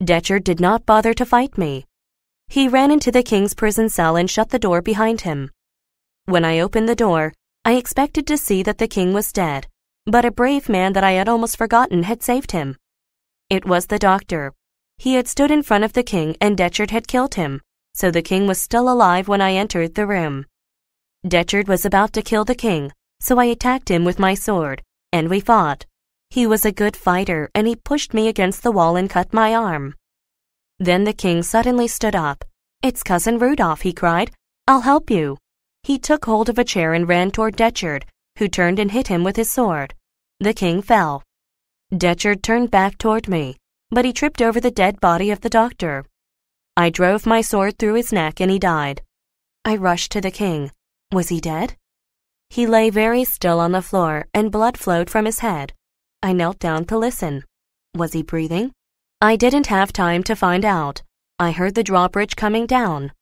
Detchard did not bother to fight me. He ran into the king's prison cell and shut the door behind him. When I opened the door, I expected to see that the king was dead, but a brave man that I had almost forgotten had saved him. It was the doctor. He had stood in front of the king, and Detchard had killed him, so the king was still alive when I entered the room. Detchard was about to kill the king, so I attacked him with my sword, and we fought. He was a good fighter, and he pushed me against the wall and cut my arm. Then the king suddenly stood up. "It's Cousin Rudolph," he cried. "I'll help you." He took hold of a chair and ran toward Detchard, who turned and hit him with his sword. The king fell. Detchard turned back toward me, but he tripped over the dead body of the doctor. I drove my sword through his neck and he died. I rushed to the king. Was he dead? He lay very still on the floor and blood flowed from his head. I knelt down to listen. Was he breathing? I didn't have time to find out. I heard the drawbridge coming down.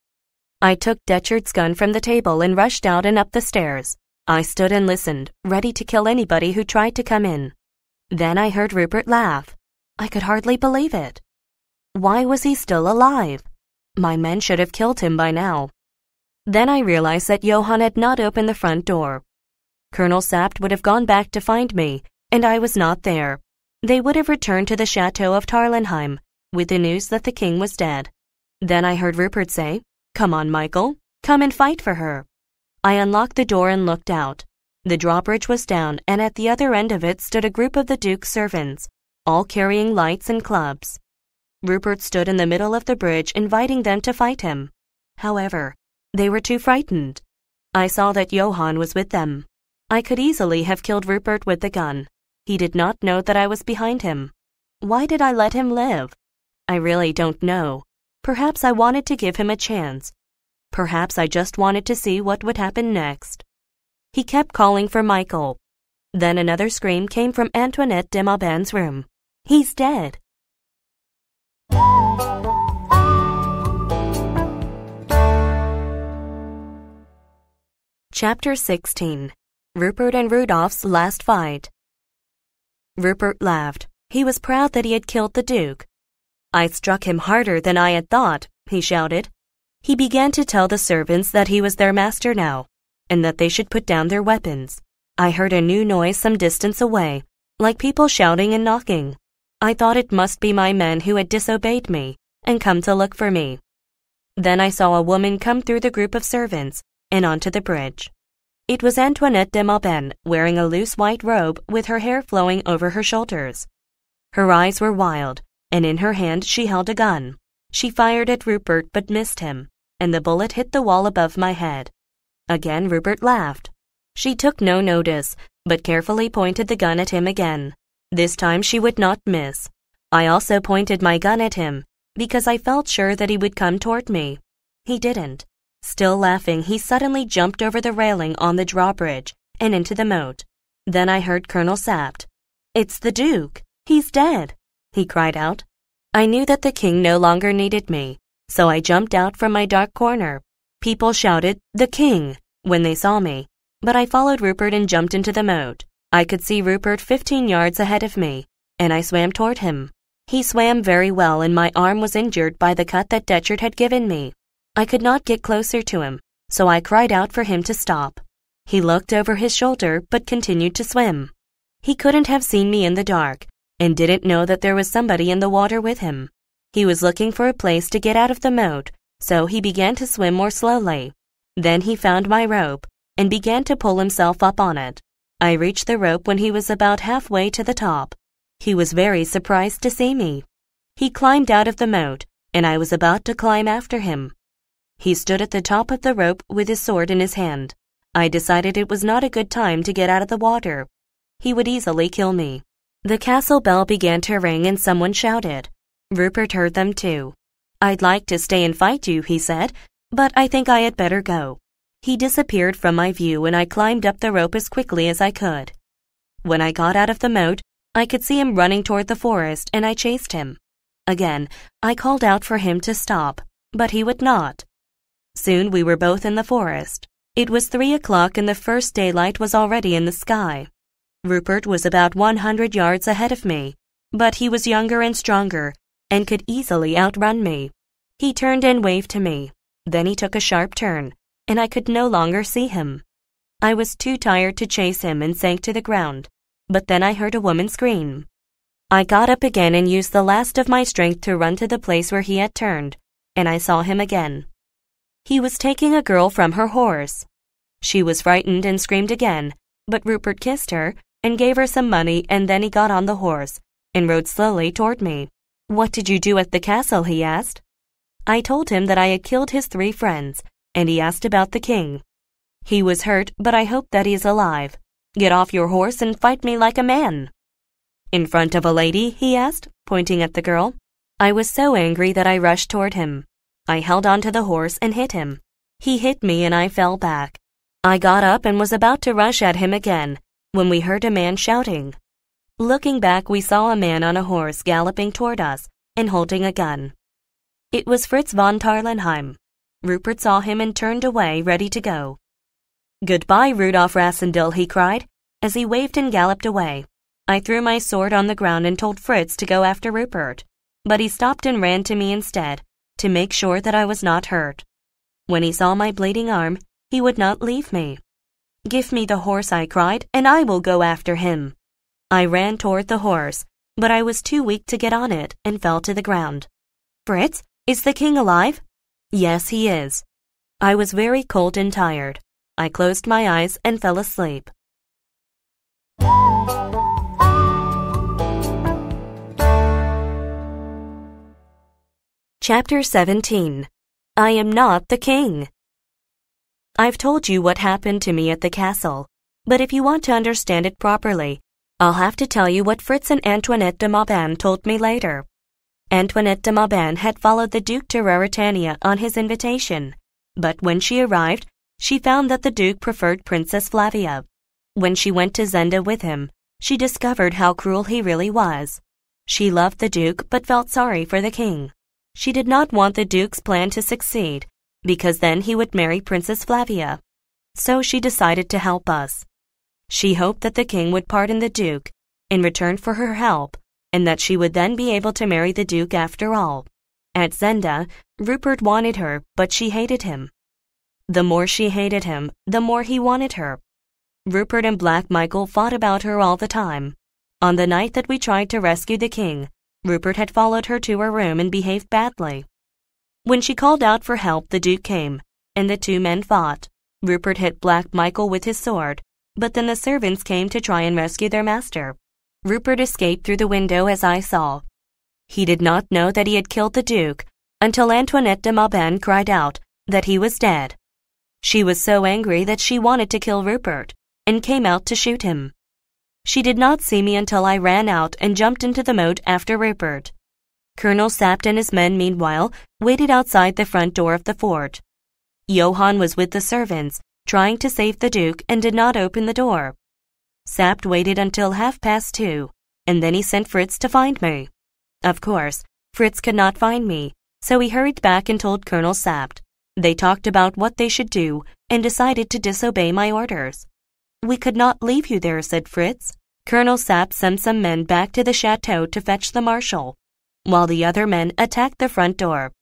I took Detchard's gun from the table and rushed out and up the stairs. I stood and listened, ready to kill anybody who tried to come in. Then I heard Rupert laugh. I could hardly believe it. Why was he still alive? My men should have killed him by now. Then I realized that Johann had not opened the front door. Colonel Sapt would have gone back to find me, and I was not there. They would have returned to the chateau of Tarlenheim with the news that the king was dead. Then I heard Rupert say, "Come on, Michael, come and fight for her." I unlocked the door and looked out. The drawbridge was down, and at the other end of it stood a group of the Duke's servants, all carrying lights and clubs. Rupert stood in the middle of the bridge inviting them to fight him. However, they were too frightened. I saw that Johann was with them. I could easily have killed Rupert with the gun. He did not know that I was behind him. Why did I let him live? I really don't know. Perhaps I wanted to give him a chance. Perhaps I just wanted to see what would happen next. He kept calling for Michael. Then another scream came from Antoinette de Maubaine's room. "He's dead." Chapter 16. Rupert and Rudolph's Last Fight. Rupert laughed. He was proud that he had killed the Duke. "I struck him harder than I had thought," he shouted. He began to tell the servants that he was their master now, and that they should put down their weapons. I heard a new noise some distance away, like people shouting and knocking. I thought it must be my men who had disobeyed me and come to look for me. Then I saw a woman come through the group of servants and onto the bridge. It was Antoinette de Maubaigne, wearing a loose white robe with her hair flowing over her shoulders. Her eyes were wild, and in her hand she held a gun. She fired at Rupert but missed him, and the bullet hit the wall above my head. Again Rupert laughed. She took no notice, but carefully pointed the gun at him again. This time she would not miss. I also pointed my gun at him, because I felt sure that he would come toward me. He didn't. Still laughing, he suddenly jumped over the railing on the drawbridge and into the moat. Then I heard Colonel Sapt. "It's the Duke. He's dead," he cried out. I knew that the king no longer needed me, so I jumped out from my dark corner. People shouted, "The king," when they saw me, but I followed Rupert and jumped into the moat. I could see Rupert 15 yards ahead of me, and I swam toward him. He swam very well, and my arm was injured by the cut that Detchard had given me. I could not get closer to him, so I cried out for him to stop. He looked over his shoulder but continued to swim. He couldn't have seen me in the dark, and didn't know that there was somebody in the water with him. He was looking for a place to get out of the moat, so he began to swim more slowly. Then he found my rope and began to pull himself up on it. I reached the rope when he was about halfway to the top. He was very surprised to see me. He climbed out of the moat, and I was about to climb after him. He stood at the top of the rope with his sword in his hand. I decided it was not a good time to get out of the water. He would easily kill me. The castle bell began to ring and someone shouted. Rupert heard them too. "I'd like to stay and fight you," he said, "but I think I had better go." He disappeared from my view and I climbed up the rope as quickly as I could. When I got out of the moat, I could see him running toward the forest and I chased him. Again, I called out for him to stop, but he would not. Soon we were both in the forest. It was 3 o'clock and the first daylight was already in the sky. Rupert was about 100 yards ahead of me, but he was younger and stronger and could easily outrun me. He turned and waved to me. Then he took a sharp turn, and I could no longer see him. I was too tired to chase him and sank to the ground, but then I heard a woman scream. I got up again and used the last of my strength to run to the place where he had turned, and I saw him again. He was taking a girl from her horse. She was frightened and screamed again, but Rupert kissed her and gave her some money, and then he got on the horse and rode slowly toward me. "What did you do at the castle?" he asked. I told him that I had killed his 3 friends, and he asked about the king. "He was hurt, but I hope that he is alive. Get off your horse and fight me like a man." "In front of a lady?" he asked, pointing at the girl. I was so angry that I rushed toward him. I held onto the horse and hit him. He hit me and I fell back. I got up and was about to rush at him again when we heard a man shouting. Looking back, we saw a man on a horse galloping toward us and holding a gun. It was Fritz von Tarlenheim. Rupert saw him and turned away, ready to go. "Goodbye, Rudolph Rassendyll," he cried, as he waved and galloped away. I threw my sword on the ground and told Fritz to go after Rupert, but he stopped and ran to me instead, to make sure that I was not hurt. When he saw my bleeding arm, he would not leave me. "Give me the horse," I cried, "and I will go after him." I ran toward the horse, but I was too weak to get on it and fell to the ground. "Fritz, is the king alive?" "Yes, he is." I was very cold and tired. I closed my eyes and fell asleep. Chapter 17. I am not the king. I've told you what happened to me at the castle, but if you want to understand it properly, I'll have to tell you what Fritz and Antoinette de Mauban told me later. Antoinette de Mauban had followed the Duke to Ruritania on his invitation, but when she arrived, she found that the Duke preferred Princess Flavia. When she went to Zenda with him, she discovered how cruel he really was. She loved the Duke but felt sorry for the king. She did not want the Duke's plan to succeed, because then he would marry Princess Flavia. So she decided to help us. She hoped that the king would pardon the Duke in return for her help, and that she would then be able to marry the Duke after all. At Zenda, Rupert wanted her, but she hated him. The more she hated him, the more he wanted her. Rupert and Black Michael fought about her all the time. On the night that we tried to rescue the king, Rupert had followed her to her room and behaved badly. When she called out for help, the Duke came, and the two men fought. Rupert hit Black Michael with his sword, but then the servants came to try and rescue their master. Rupert escaped through the window, as I saw. He did not know that he had killed the Duke until Antoinette de Mauban cried out that he was dead. She was so angry that she wanted to kill Rupert and came out to shoot him. She did not see me until I ran out and jumped into the moat after Rupert. Colonel Sapt and his men, meanwhile, waited outside the front door of the fort. Johann was with the servants, trying to save the Duke, and did not open the door. Sapt waited until 2:30, and then he sent Fritz to find me. Of course, Fritz could not find me, so he hurried back and told Colonel Sapt. They talked about what they should do and decided to disobey my orders. "We could not leave you there," said Fritz. Colonel Sapt sent some men back to the chateau to fetch the marshal, while the other men attacked the front door.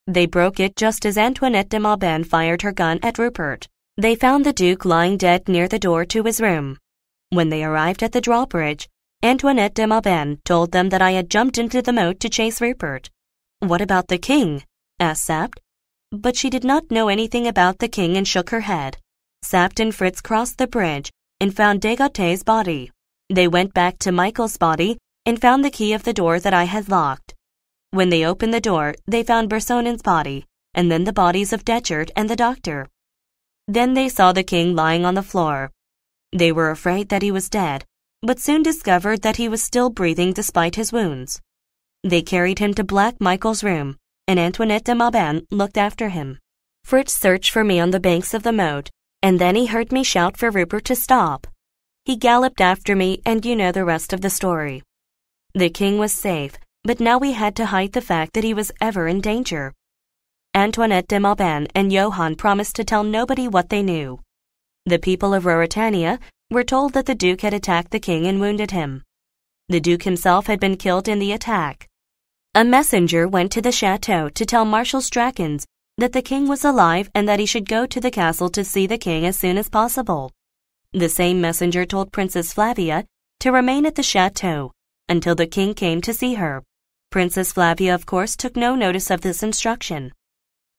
They broke it just as Antoinette de Mauban fired her gun at Rupert. They found the Duke lying dead near the door to his room. When they arrived at the drawbridge, Antoinette de Mauban told them that I had jumped into the moat to chase Rupert. "What about the king?" asked Sapt. But she did not know anything about the king and shook her head. Sapt and Fritz crossed the bridge and found Degotte's body. They went back to Michael's body and found the key of the door that I had locked. When they opened the door, they found Bersonen's body, and then the bodies of Detchard and the doctor. Then they saw the king lying on the floor. They were afraid that he was dead, but soon discovered that he was still breathing despite his wounds. They carried him to Black Michael's room, and Antoinette de Mauban looked after him. Fritz searched for me on the banks of the moat, and then he heard me shout for Rupert to stop. He galloped after me, and you know the rest of the story. The king was safe, but now we had to hide the fact that he was ever in danger. Antoinette de Mauban and Johann promised to tell nobody what they knew. The people of Ruritania were told that the Duke had attacked the king and wounded him. The Duke himself had been killed in the attack. A messenger went to the chateau to tell Marshal Strachan that the king was alive and that he should go to the castle to see the king as soon as possible. The same messenger told Princess Flavia to remain at the chateau until the king came to see her. Princess Flavia, of course, took no notice of this instruction.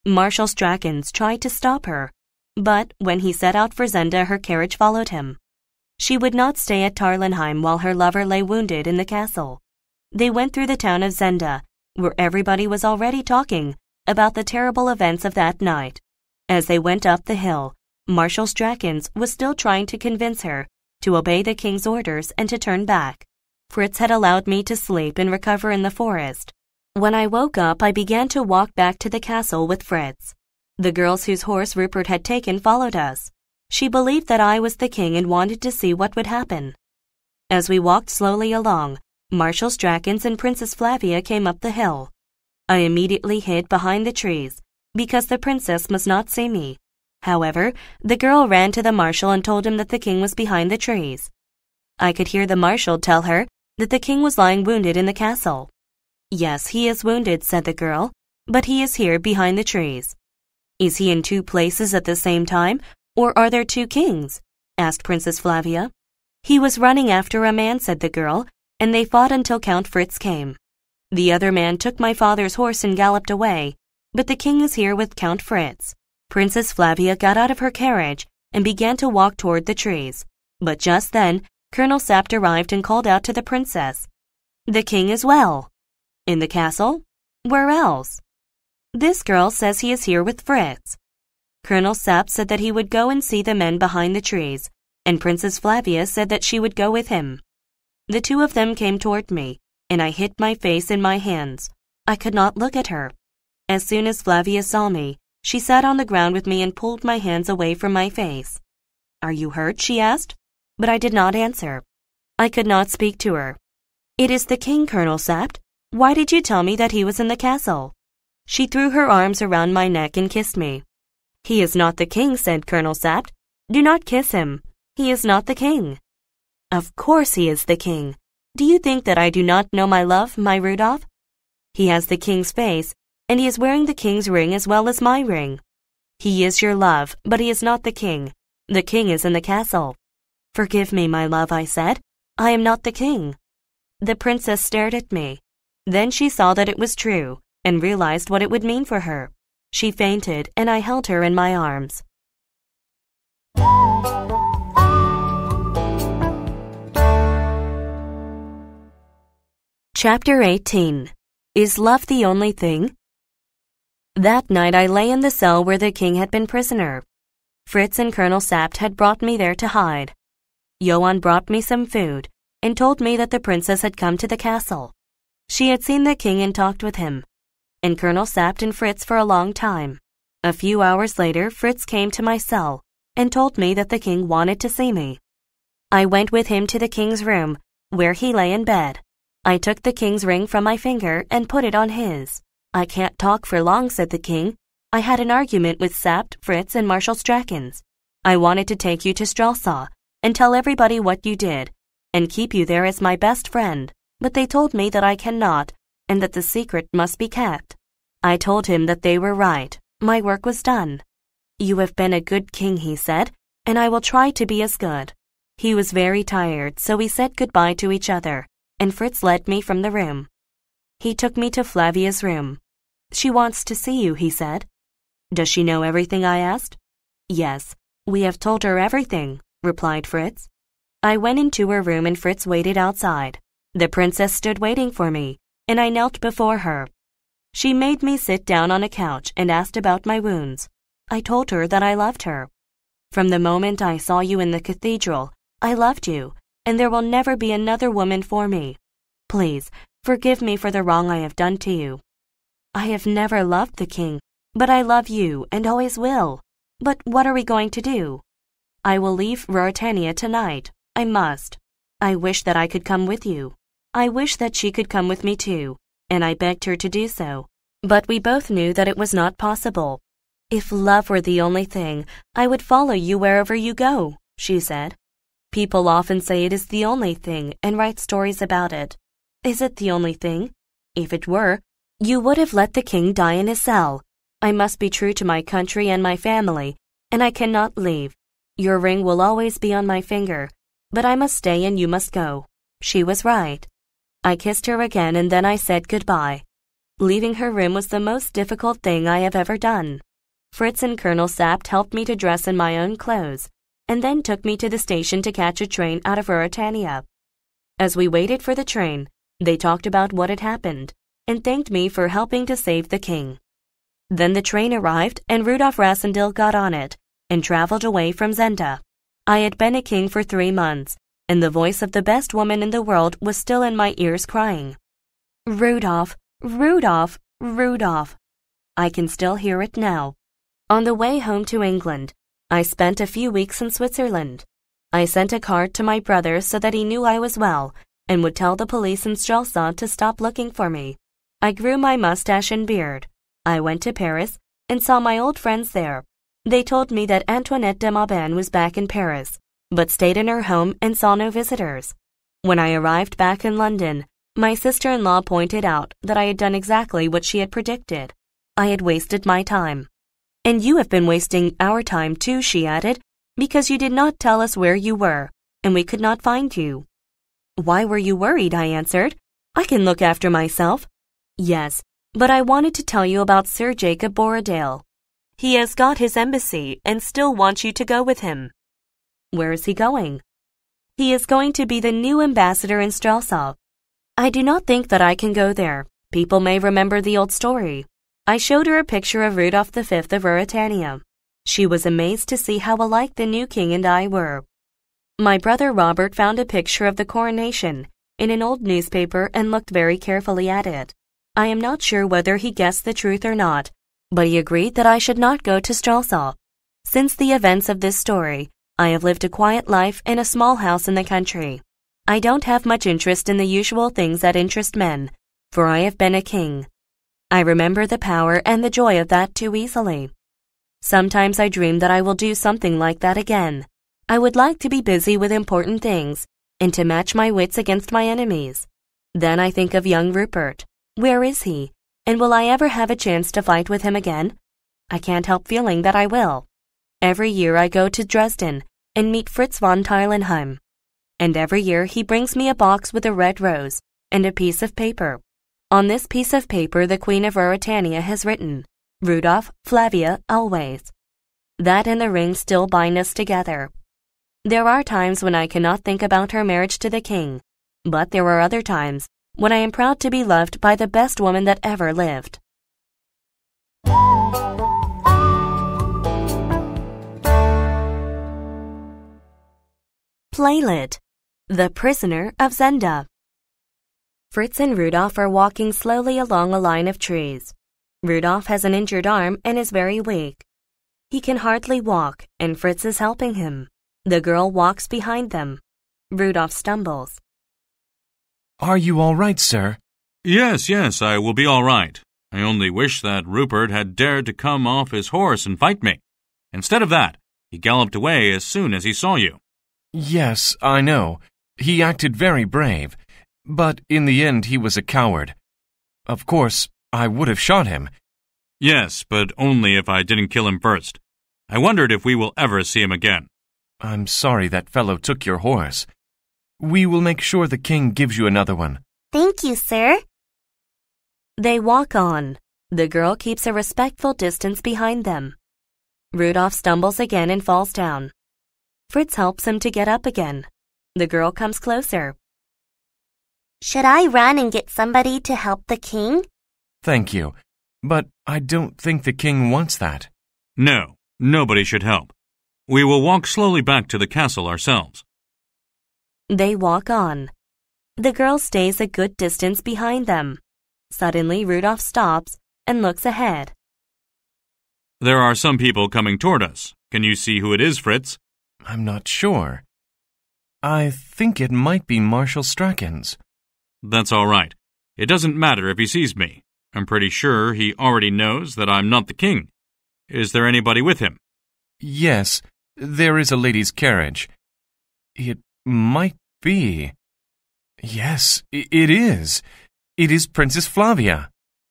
Marshal Strachan tried to stop her, but when he set out for Zenda, her carriage followed him. She would not stay at Tarlenheim while her lover lay wounded in the castle. They went through the town of Zenda, where everybody was already talking about the terrible events of that night. As they went up the hill, Marshal Strachan was still trying to convince her to obey the king's orders and to turn back. Fritz had allowed me to sleep and recover in the forest. When I woke up, I began to walk back to the castle with Fritz. The girls whose horse Rupert had taken followed us. She believed that I was the king and wanted to see what would happen. As we walked slowly along, Marshal Strachan and Princess Flavia came up the hill. I immediately hid behind the trees, because the princess must not see me. However, the girl ran to the marshal and told him that the king was behind the trees. I could hear the marshal tell her that the king was lying wounded in the castle. "Yes, he is wounded," said the girl, "but he is here behind the trees." "Is he in two places at the same time, or are there two kings?" asked Princess Flavia. "He was running after a man," said the girl, "and they fought until Count Fritz came. The other man took my father's horse and galloped away, but the king is here with Count Fritz." Princess Flavia got out of her carriage and began to walk toward the trees, but just then Colonel Sapt arrived and called out to the princess, "The king is well." "In the castle? Where else?" "This girl says he is here with Fritz." Colonel Sapt said that he would go and see the men behind the trees, and Princess Flavia said that she would go with him. The two of them came toward me, and I hid my face in my hands. I could not look at her. As soon as Flavia saw me, she sat on the ground with me and pulled my hands away from my face. "Are you hurt?" she asked, but I did not answer. I could not speak to her. "It is the king, Colonel Sapt. Why did you tell me that he was in the castle?" She threw her arms around my neck and kissed me. "He is not the king," said Colonel Sapt. "Do not kiss him. He is not the king." "Of course he is the king. Do you think that I do not know my love, my Rudolph? He has the king's face, and he is wearing the king's ring as well as my ring. He is your love, but he is not the king. The king is in the castle." "Forgive me, my love," I said. "I am not the king." The princess stared at me. Then she saw that it was true, and realized what it would mean for her. She fainted, and I held her in my arms. Chapter 18. Is Love the Only Thing? That night I lay in the cell where the king had been prisoner. Fritz and Colonel Sapt had brought me there to hide. Johann brought me some food and told me that the princess had come to the castle. She had seen the king and talked with him, and Colonel Sapt and Fritz for a long time. A few hours later, Fritz came to my cell and told me that the king wanted to see me. I went with him to the king's room, where he lay in bed. I took the king's ring from my finger and put it on his. "I can't talk for long," said the king. "I had an argument with Sapt, Fritz, and Marshal Strakens. I wanted to take you to Stralsau and tell everybody what you did, and keep you there as my best friend, but they told me that I cannot, and that the secret must be kept." I told him that they were right. My work was done. "You have been a good king," he said, "and I will try to be as good." He was very tired, so we said goodbye to each other, and Fritz led me from the room. He took me to Flavia's room. "She wants to see you," he said. "Does she know everything?" I asked. "Yes, we have told her everything," replied Fritz. I went into her room and Fritz waited outside. The princess stood waiting for me, and I knelt before her. She made me sit down on a couch and asked about my wounds. I told her that I loved her. "From the moment I saw you in the cathedral, I loved you, and there will never be another woman for me. Please, forgive me for the wrong I have done to you. I have never loved the king, but I love you and always will. But what are we going to do?" "I will leave Ruritania tonight. I must. I wish that I could come with you." I wish that she could come with me too, and I begged her to do so, but we both knew that it was not possible. "If love were the only thing, I would follow you wherever you go," she said. "People often say it is the only thing and write stories about it. Is it the only thing? If it were, you would have let the king die in his cell. I must be true to my country and my family, and I cannot leave. Your ring will always be on my finger, but I must stay and you must go." She was right. I kissed her again and then I said goodbye. Leaving her room was the most difficult thing I have ever done. Fritz and Colonel Sapt helped me to dress in my own clothes, and then took me to the station to catch a train out of Ruritania. As we waited for the train, they talked about what had happened, and thanked me for helping to save the king. Then the train arrived, and Rudolf Rassendyll got on it, and traveled away from Zenda. I had been a king for 3 months, and the voice of the best woman in the world was still in my ears crying, "Rudolph, Rudolph, Rudolph." I can still hear it now. On the way home to England, I spent a few weeks in Switzerland. I sent a card to my brother so that he knew I was well, and would tell the police in Stralsau to stop looking for me. I grew my mustache and beard. I went to Paris and saw my old friends there. They told me that Antoinette de Maubin was back in Paris, but stayed in her home and saw no visitors. When I arrived back in London, my sister-in-law pointed out that I had done exactly what she had predicted. I had wasted my time. And you have been wasting our time too, she added, because you did not tell us where you were, and we could not find you. Why were you worried? I answered. I can look after myself. Yes, but I wanted to tell you about Sir Jacob Borrodale. He has got his embassy and still wants you to go with him. Where is he going? He is going to be the new ambassador in Strelsau. I do not think that I can go there. People may remember the old story. I showed her a picture of Rudolph V of Ruritania. She was amazed to see how alike the new king and I were. My brother Robert found a picture of the coronation in an old newspaper and looked very carefully at it. I am not sure whether he guessed the truth or not, but he agreed that I should not go to Strelsau. Since the events of this story, I have lived a quiet life in a small house in the country. I don't have much interest in the usual things that interest men, for I have been a king. I remember the power and the joy of that too easily. Sometimes I dream that I will do something like that again. I would like to be busy with important things, and to match my wits against my enemies. Then I think of young Rupert. Where is he? And will I ever have a chance to fight with him again? I can't help feeling that I will. Every year I go to Dresden and meet Fritz von Teilenheim. And every year he brings me a box with a red rose and a piece of paper. On this piece of paper the Queen of Ruritania has written, Rudolph, Flavia, always. That and the ring still bind us together. There are times when I cannot think about her marriage to the king, but there are other times when I am proud to be loved by the best woman that ever lived. Playlet, The Prisoner of Zenda. Fritz and Rudolph are walking slowly along a line of trees. Rudolph has an injured arm and is very weak. He can hardly walk, and Fritz is helping him. The girl walks behind them. Rudolph stumbles. Are you all right, sir? Yes, I will be all right. I only wish that Rupert had dared to come off his horse and fight me. Instead of that, he galloped away as soon as he saw you. Yes, I know. He acted very brave, but in the end he was a coward. Of course, I would have shot him. Yes, but only if I didn't kill him first. I wondered if we will ever see him again. I'm sorry that fellow took your horse. We will make sure the king gives you another one. Thank you, sir. They walk on. The girl keeps a respectful distance behind them. Rudolph stumbles again and falls down. Fritz helps him to get up again. The girl comes closer. Should I run and get somebody to help the king? Thank you, but I don't think the king wants that. No, nobody should help. We will walk slowly back to the castle ourselves. They walk on. The girl stays a good distance behind them. Suddenly, Rudolph stops and looks ahead. There are some people coming toward us. Can you see who it is, Fritz? I'm not sure. I think it might be Marshal Strachan's. That's all right. It doesn't matter if he sees me. I'm pretty sure he already knows that I'm not the king. Is there anybody with him? Yes, there is a lady's carriage. It might be. Yes, it is. It is Princess Flavia.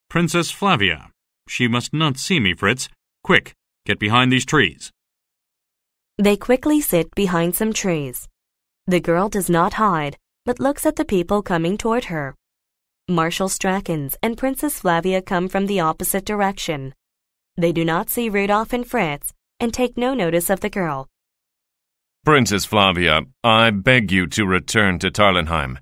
Princess Flavia. She must not see me, Fritz. Quick, get behind these trees. They quickly sit behind some trees. The girl does not hide, but looks at the people coming toward her. Marshal Strachan's and Princess Flavia come from the opposite direction. They do not see Rudolph and Fritz and take no notice of the girl. Princess Flavia, I beg you to return to Tarlenheim.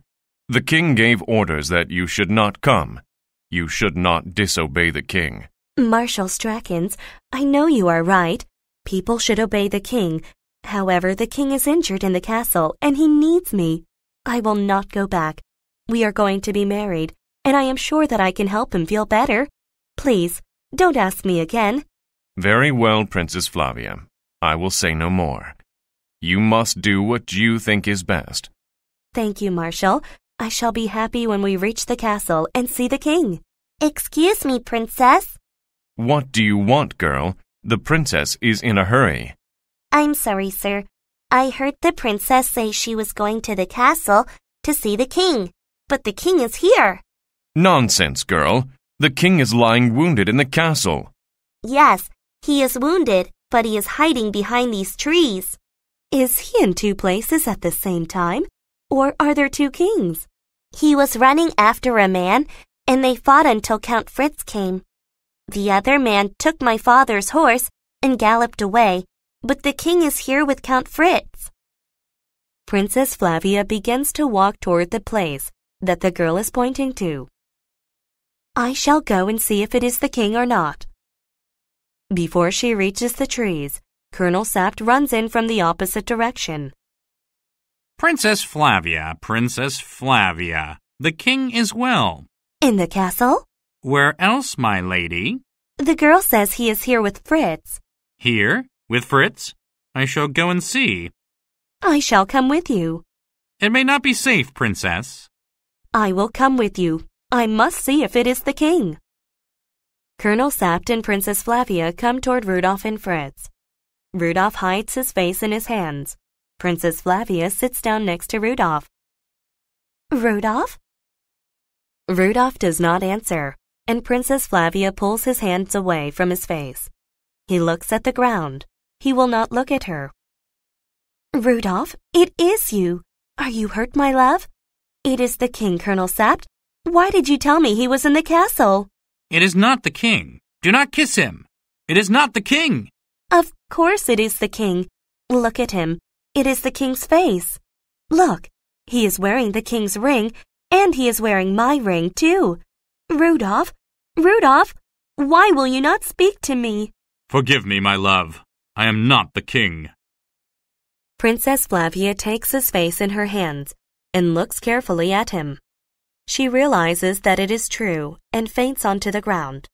The king gave orders that you should not come. You should not disobey the king. Marshal Strachan's, I know you are right. People should obey the king. However, the king is injured in the castle and he needs me. I will not go back. We are going to be married, and I am sure that I can help him feel better. Please, don't ask me again. Very well, Princess Flavia. I will say no more. You must do what you think is best. Thank you, Marshal. I shall be happy when we reach the castle and see the king. Excuse me, Princess. What do you want, girl? The princess is in a hurry. I'm sorry, sir. I heard the princess say she was going to the castle to see the king, but the king is here. Nonsense, girl. The king is lying wounded in the castle. Yes, he is wounded, but he is hiding behind these trees. Is he in two places at the same time? Or are there two kings? He was running after a man, and they fought until Count Fritz came. The other man took my father's horse and galloped away, but the king is here with Count Fritz. Princess Flavia begins to walk toward the place that the girl is pointing to. I shall go and see if it is the king or not. Before she reaches the trees, Colonel Sapt runs in from the opposite direction. Princess Flavia, the king is well. In the castle? Where else, my lady? The girl says he is here with Fritz. Here? With Fritz? I shall go and see. I shall come with you. It may not be safe, princess. I will come with you. I must see if it is the king. Colonel Sapt and Princess Flavia come toward Rudolph and Fritz. Rudolph hides his face in his hands. Princess Flavia sits down next to Rudolph. Rudolph? Rudolph does not answer, and Princess Flavia pulls his hands away from his face. He looks at the ground. He will not look at her. Rudolph, it is you. Are you hurt, my love? It is the king, Colonel Sapt. Why did you tell me he was in the castle? It is not the king. Do not kiss him. It is not the king. Of course it is the king. Look at him. It is the king's face. Look, he is wearing the king's ring, and he is wearing my ring, too. Rudolph, why will you not speak to me? Forgive me, my love. I am not the king. Princess Flavia takes his face in her hands and looks carefully at him. She realizes that it is true and faints onto the ground.